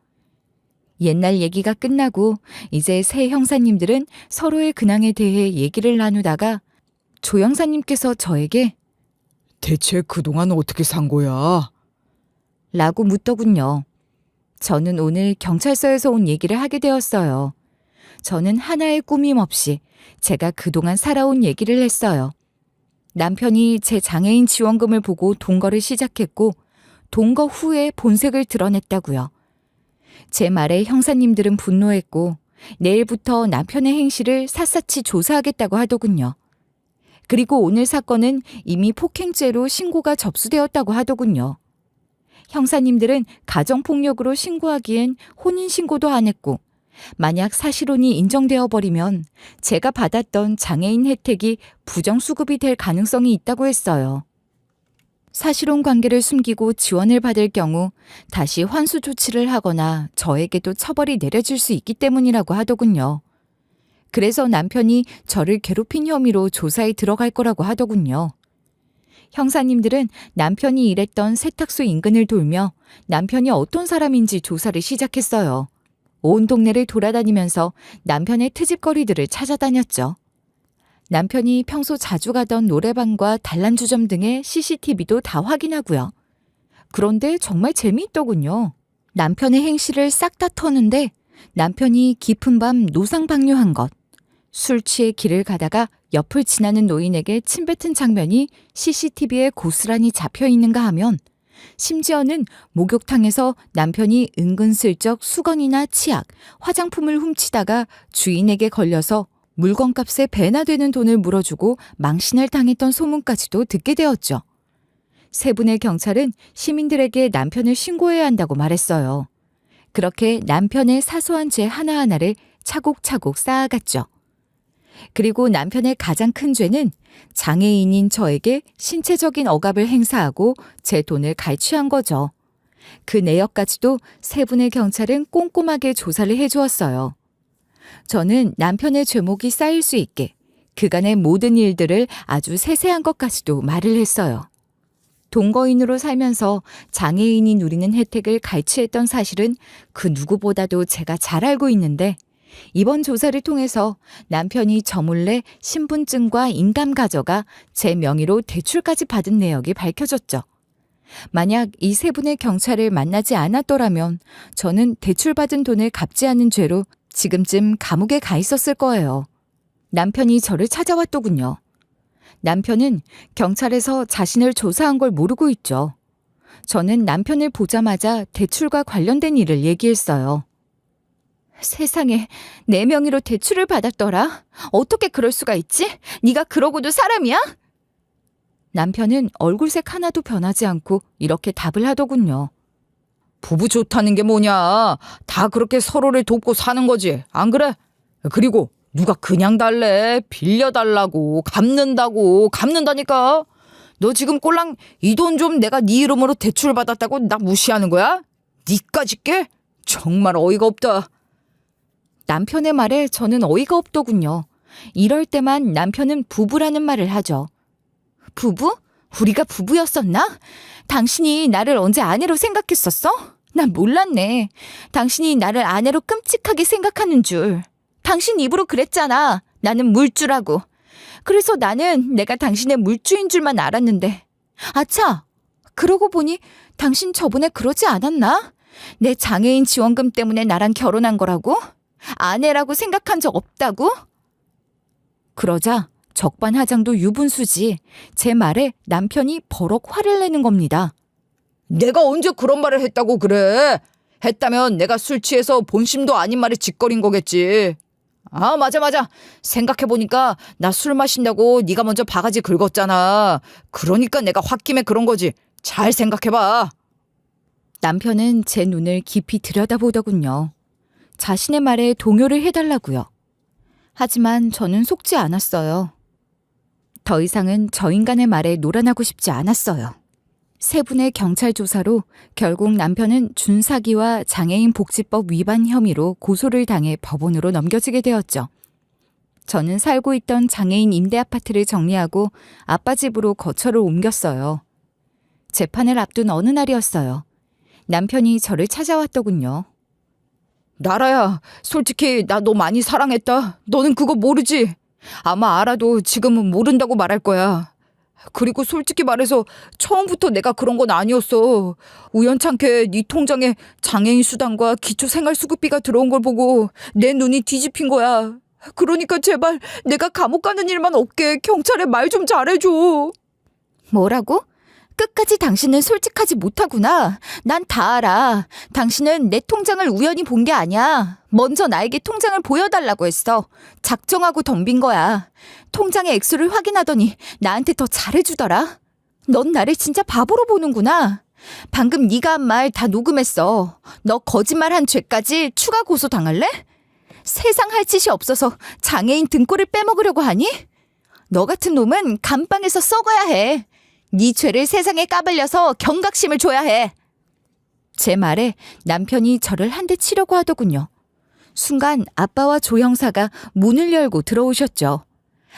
옛날 얘기가 끝나고 이제 새 형사님들은 서로의 근황에 대해 얘기를 나누다가 조 형사님께서 저에게 대체 그동안 어떻게 산 거야? 라고 묻더군요. 저는 오늘 경찰서에서 온 얘기를 하게 되었어요. 저는 하나의 꾸밈 없이 제가 그동안 살아온 얘기를 했어요. 남편이 제 장애인 지원금을 보고 동거를 시작했고 동거 후에 본색을 드러냈다고요. 제 말에 형사님들은 분노했고 내일부터 남편의 행실을 샅샅이 조사하겠다고 하더군요. 그리고 오늘 사건은 이미 폭행죄로 신고가 접수되었다고 하더군요. 형사님들은 가정폭력으로 신고하기엔 혼인신고도 안 했고 만약 사실혼이 인정되어 버리면 제가 받았던 장애인 혜택이 부정수급이 될 가능성이 있다고 했어요. 사실혼 관계를 숨기고 지원을 받을 경우 다시 환수 조치를 하거나 저에게도 처벌이 내려질 수 있기 때문이라고 하더군요. 그래서 남편이 저를 괴롭힌 혐의로 조사에 들어갈 거라고 하더군요. 형사님들은 남편이 일했던 세탁소 인근을 돌며 남편이 어떤 사람인지 조사를 시작했어요. 온 동네를 돌아다니면서 남편의 트집거리들을 찾아다녔죠. 남편이 평소 자주 가던 노래방과 단란주점 등의 CCTV도 다 확인하고요. 그런데 정말 재미있더군요. 남편의 행실을 싹 다 터는데 남편이 깊은 밤 노상방뇨한 것, 술 취해 길을 가다가 옆을 지나는 노인에게 침뱉은 장면이 CCTV에 고스란히 잡혀 있는가 하면 심지어는 목욕탕에서 남편이 은근슬쩍 수건이나 치약, 화장품을 훔치다가 주인에게 걸려서 물건값에 배나 되는 돈을 물어주고 망신을 당했던 소문까지도 듣게 되었죠. 세 분의 경찰은 시민들에게 남편을 신고해야 한다고 말했어요. 그렇게 남편의 사소한 죄 하나하나를 차곡차곡 쌓아갔죠. 그리고 남편의 가장 큰 죄는 장애인인 저에게 신체적인 억압을 행사하고 제 돈을 갈취한 거죠. 그 내역까지도 세 분의 경찰은 꼼꼼하게 조사를 해주었어요. 저는 남편의 죄목이 쌓일 수 있게 그간의 모든 일들을 아주 세세한 것까지도 말을 했어요. 동거인으로 살면서 장애인이 누리는 혜택을 갈취했던 사실은 그 누구보다도 제가 잘 알고 있는데 이번 조사를 통해서 남편이 저 몰래 신분증과 인감 가져가 제 명의로 대출까지 받은 내역이 밝혀졌죠. 만약 이 세 분의 경찰을 만나지 않았더라면 저는 대출받은 돈을 갚지 않은 죄로 지금쯤 감옥에 가 있었을 거예요. 남편이 저를 찾아왔더군요. 남편은 경찰에서 자신을 조사한 걸 모르고 있죠. 저는 남편을 보자마자 대출과 관련된 일을 얘기했어요. 세상에, 내 명의로 대출을 받았더라? 어떻게 그럴 수가 있지? 네가 그러고도 사람이야? 남편은 얼굴색 하나도 변하지 않고 이렇게 답을 하더군요. 부부 좋다는 게 뭐냐? 다 그렇게 서로를 돕고 사는 거지. 안 그래? 그리고 누가 그냥 달래? 빌려달라고, 갚는다니까. 너 지금 꼴랑 이 돈 좀 내가 네 이름으로 대출 받았다고 나 무시하는 거야? 니까짓 게? 정말 어이가 없다. 남편의 말에 저는 어이가 없더군요. 이럴 때만 남편은 부부라는 말을 하죠. 부부? 우리가 부부였었나? 당신이 나를 언제 아내로 생각했었어? 난 몰랐네. 당신이 나를 아내로 끔찍하게 생각하는 줄. 당신 입으로 그랬잖아. 나는 물주라고. 그래서 나는 내가 당신의 물주인 줄만 알았는데. 아차! 그러고 보니 당신 저번에 그러지 않았나? 내 장애인 지원금 때문에 나랑 결혼한 거라고? 아내라고 생각한 적 없다고? 그러자 적반하장도 유분수지 제 말에 남편이 버럭 화를 내는 겁니다. 내가 언제 그런 말을 했다고 그래? 했다면 내가 술 취해서 본심도 아닌 말에 짓거린 거겠지. 아, 맞아. 생각해보니까 나 술 마신다고 네가 먼저 바가지 긁었잖아. 그러니까 내가 홧김에 그런 거지. 잘 생각해봐. 남편은 제 눈을 깊이 들여다보더군요. 자신의 말에 동요를 해달라고요. 하지만 저는 속지 않았어요. 더 이상은 저 인간의 말에 놀아나고 싶지 않았어요. 세 분의 경찰 조사로 결국 남편은 준사기와 장애인 복지법 위반 혐의로 고소를 당해 법원으로 넘겨지게 되었죠. 저는 살고 있던 장애인 임대 아파트를 정리하고 아빠 집으로 거처를 옮겼어요. 재판을 앞둔 어느 날이었어요. 남편이 저를 찾아왔더군요. 나라야, 솔직히 나 너 많이 사랑했다. 너는 그거 모르지? 아마 알아도 지금은 모른다고 말할 거야. 그리고 솔직히 말해서 처음부터 내가 그런 건 아니었어. 우연찮게 네 통장에 장애인 수당과 기초생활수급비가 들어온 걸 보고 내 눈이 뒤집힌 거야. 그러니까 제발 내가 감옥 가는 일만 없게 경찰에 말 좀 잘해줘. 뭐라고? 끝까지 당신은 솔직하지 못하구나. 난 다 알아. 당신은 내 통장을 우연히 본 게 아니야. 먼저 나에게 통장을 보여달라고 했어. 작정하고 덤빈 거야. 통장의 액수를 확인하더니 나한테 더 잘해주더라. 넌 나를 진짜 바보로 보는구나. 방금 네가 한 말 다 녹음했어. 너 거짓말한 죄까지 추가 고소 당할래? 세상 할 짓이 없어서 장애인 등골을 빼먹으려고 하니? 너 같은 놈은 감방에서 썩어야 해. 네 죄를 세상에 까발려서 경각심을 줘야 해. 제 말에 남편이 저를 한 대 치려고 하더군요. 순간 아빠와 조 형사가 문을 열고 들어오셨죠.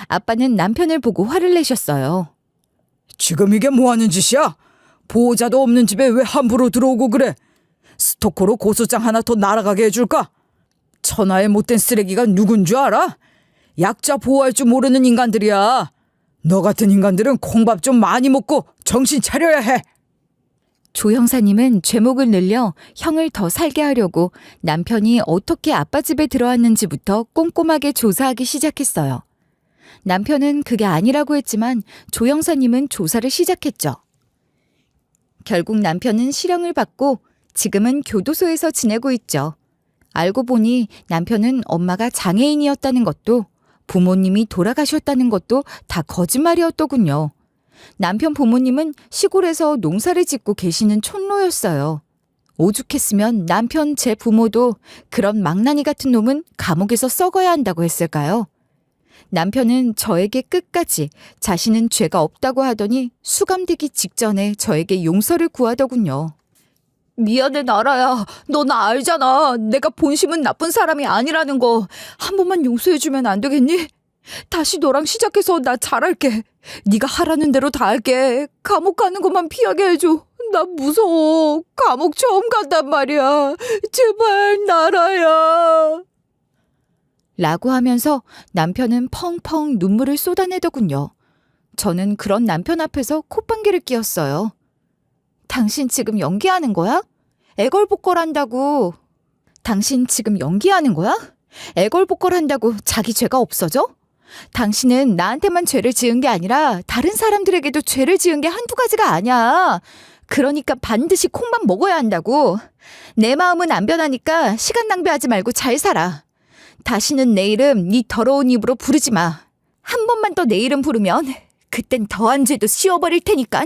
아빠는 남편을 보고 화를 내셨어요. 지금 이게 뭐 하는 짓이야? 보호자도 없는 집에 왜 함부로 들어오고 그래? 스토커로 고소장 하나 더 날아가게 해줄까? 천하의 못된 쓰레기가 누군 줄 알아? 약자 보호할 줄 모르는 인간들이야. 너 같은 인간들은 콩밥 좀 많이 먹고 정신 차려야 해. 조 형사님은 죄목을 늘려 형을 더 살게 하려고 남편이 어떻게 아빠 집에 들어왔는지부터 꼼꼼하게 조사하기 시작했어요. 남편은 그게 아니라고 했지만 조 형사님은 조사를 시작했죠. 결국 남편은 실형을 받고 지금은 교도소에서 지내고 있죠. 알고 보니 남편은 엄마가 장애인이었다는 것도 부모님이 돌아가셨다는 것도 다 거짓말이었더군요. 남편 부모님은 시골에서 농사를 짓고 계시는 촌노였어요. 오죽했으면 남편 제 부모도 그런 망나니 같은 놈은 감옥에서 썩어야 한다고 했을까요? 남편은 저에게 끝까지 자신은 죄가 없다고 하더니 수감되기 직전에 저에게 용서를 구하더군요. 미안해, 나라야. 너 나 알잖아. 내가 본심은 나쁜 사람이 아니라는 거. 한 번만 용서해주면 안 되겠니? 다시 너랑 시작해서 나 잘할게. 네가 하라는 대로 다 할게. 감옥 가는 것만 피하게 해줘. 나 무서워. 감옥 처음 간단 말이야. 제발, 나라야. 라고 하면서 남편은 펑펑 눈물을 쏟아내더군요. 저는 그런 남편 앞에서 콧방귀를 뀌었어요. 당신 지금 연기하는 거야? 애걸복걸한다고. 당신 지금 연기하는 거야? 애걸복걸한다고 자기 죄가 없어져? 당신은 나한테만 죄를 지은 게 아니라 다른 사람들에게도 죄를 지은 게 한두 가지가 아니야. 그러니까 반드시 콩만 먹어야 한다고. 내 마음은 안 변하니까 시간 낭비하지 말고 잘 살아. 다시는 내 이름 네 더러운 입으로 부르지 마. 한 번만 더 내 이름 부르면 그땐 더한 죄도 씌워버릴 테니까.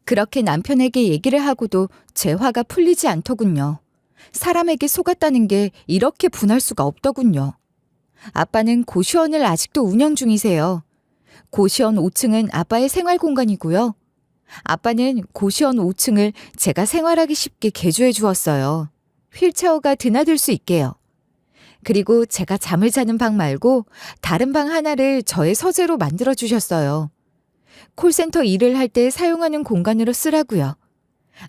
그렇게 남편에게 얘기를 하고도 제 화가 풀리지 않더군요. 사람에게 속았다는 게 이렇게 분할 수가 없더군요. 아빠는 고시원을 아직도 운영 중이세요. 고시원 5층은 아빠의 생활 공간이고요. 아빠는 고시원 5층을 제가 생활하기 쉽게 개조해 주었어요. 휠체어가 드나들 수 있게요. 그리고 제가 잠을 자는 방 말고 다른 방 하나를 저의 서재로 만들어 주셨어요. 콜센터 일을 할 때 사용하는 공간으로 쓰라고요.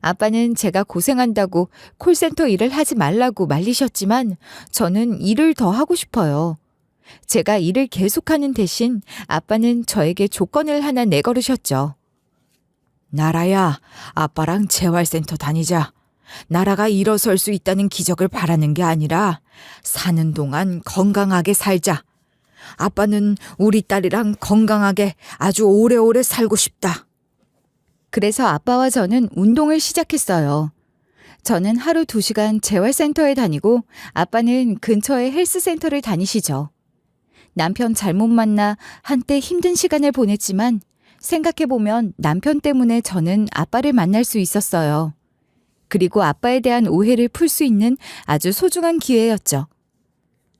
아빠는 제가 고생한다고 콜센터 일을 하지 말라고 말리셨지만 저는 일을 더 하고 싶어요. 제가 일을 계속하는 대신 아빠는 저에게 조건을 하나 내걸으셨죠. 나라야, 아빠랑 재활센터 다니자. 나라가 일어설 수 있다는 기적을 바라는 게 아니라 사는 동안 건강하게 살자. 아빠는 우리 딸이랑 건강하게 아주 오래오래 살고 싶다. 그래서 아빠와 저는 운동을 시작했어요. 저는 하루 2시간 재활센터에 다니고 아빠는 근처의 헬스센터를 다니시죠. 남편 잘못 만나 한때 힘든 시간을 보냈지만 생각해보면 남편 때문에 저는 아빠를 만날 수 있었어요. 그리고 아빠에 대한 오해를 풀 수 있는 아주 소중한 기회였죠.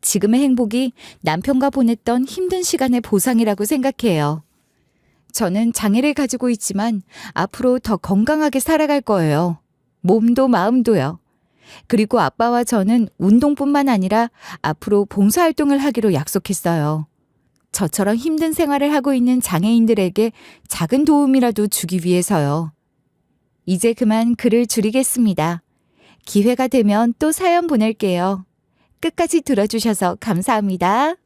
지금의 행복이 남편과 보냈던 힘든 시간의 보상이라고 생각해요. 저는 장애를 가지고 있지만 앞으로 더 건강하게 살아갈 거예요. 몸도 마음도요. 그리고 아빠와 저는 운동뿐만 아니라 앞으로 봉사활동을 하기로 약속했어요. 저처럼 힘든 생활을 하고 있는 장애인들에게 작은 도움이라도 주기 위해서요. 이제 그만 글을 줄이겠습니다. 기회가 되면 또 사연 보낼게요. 끝까지 들어주셔서 감사합니다.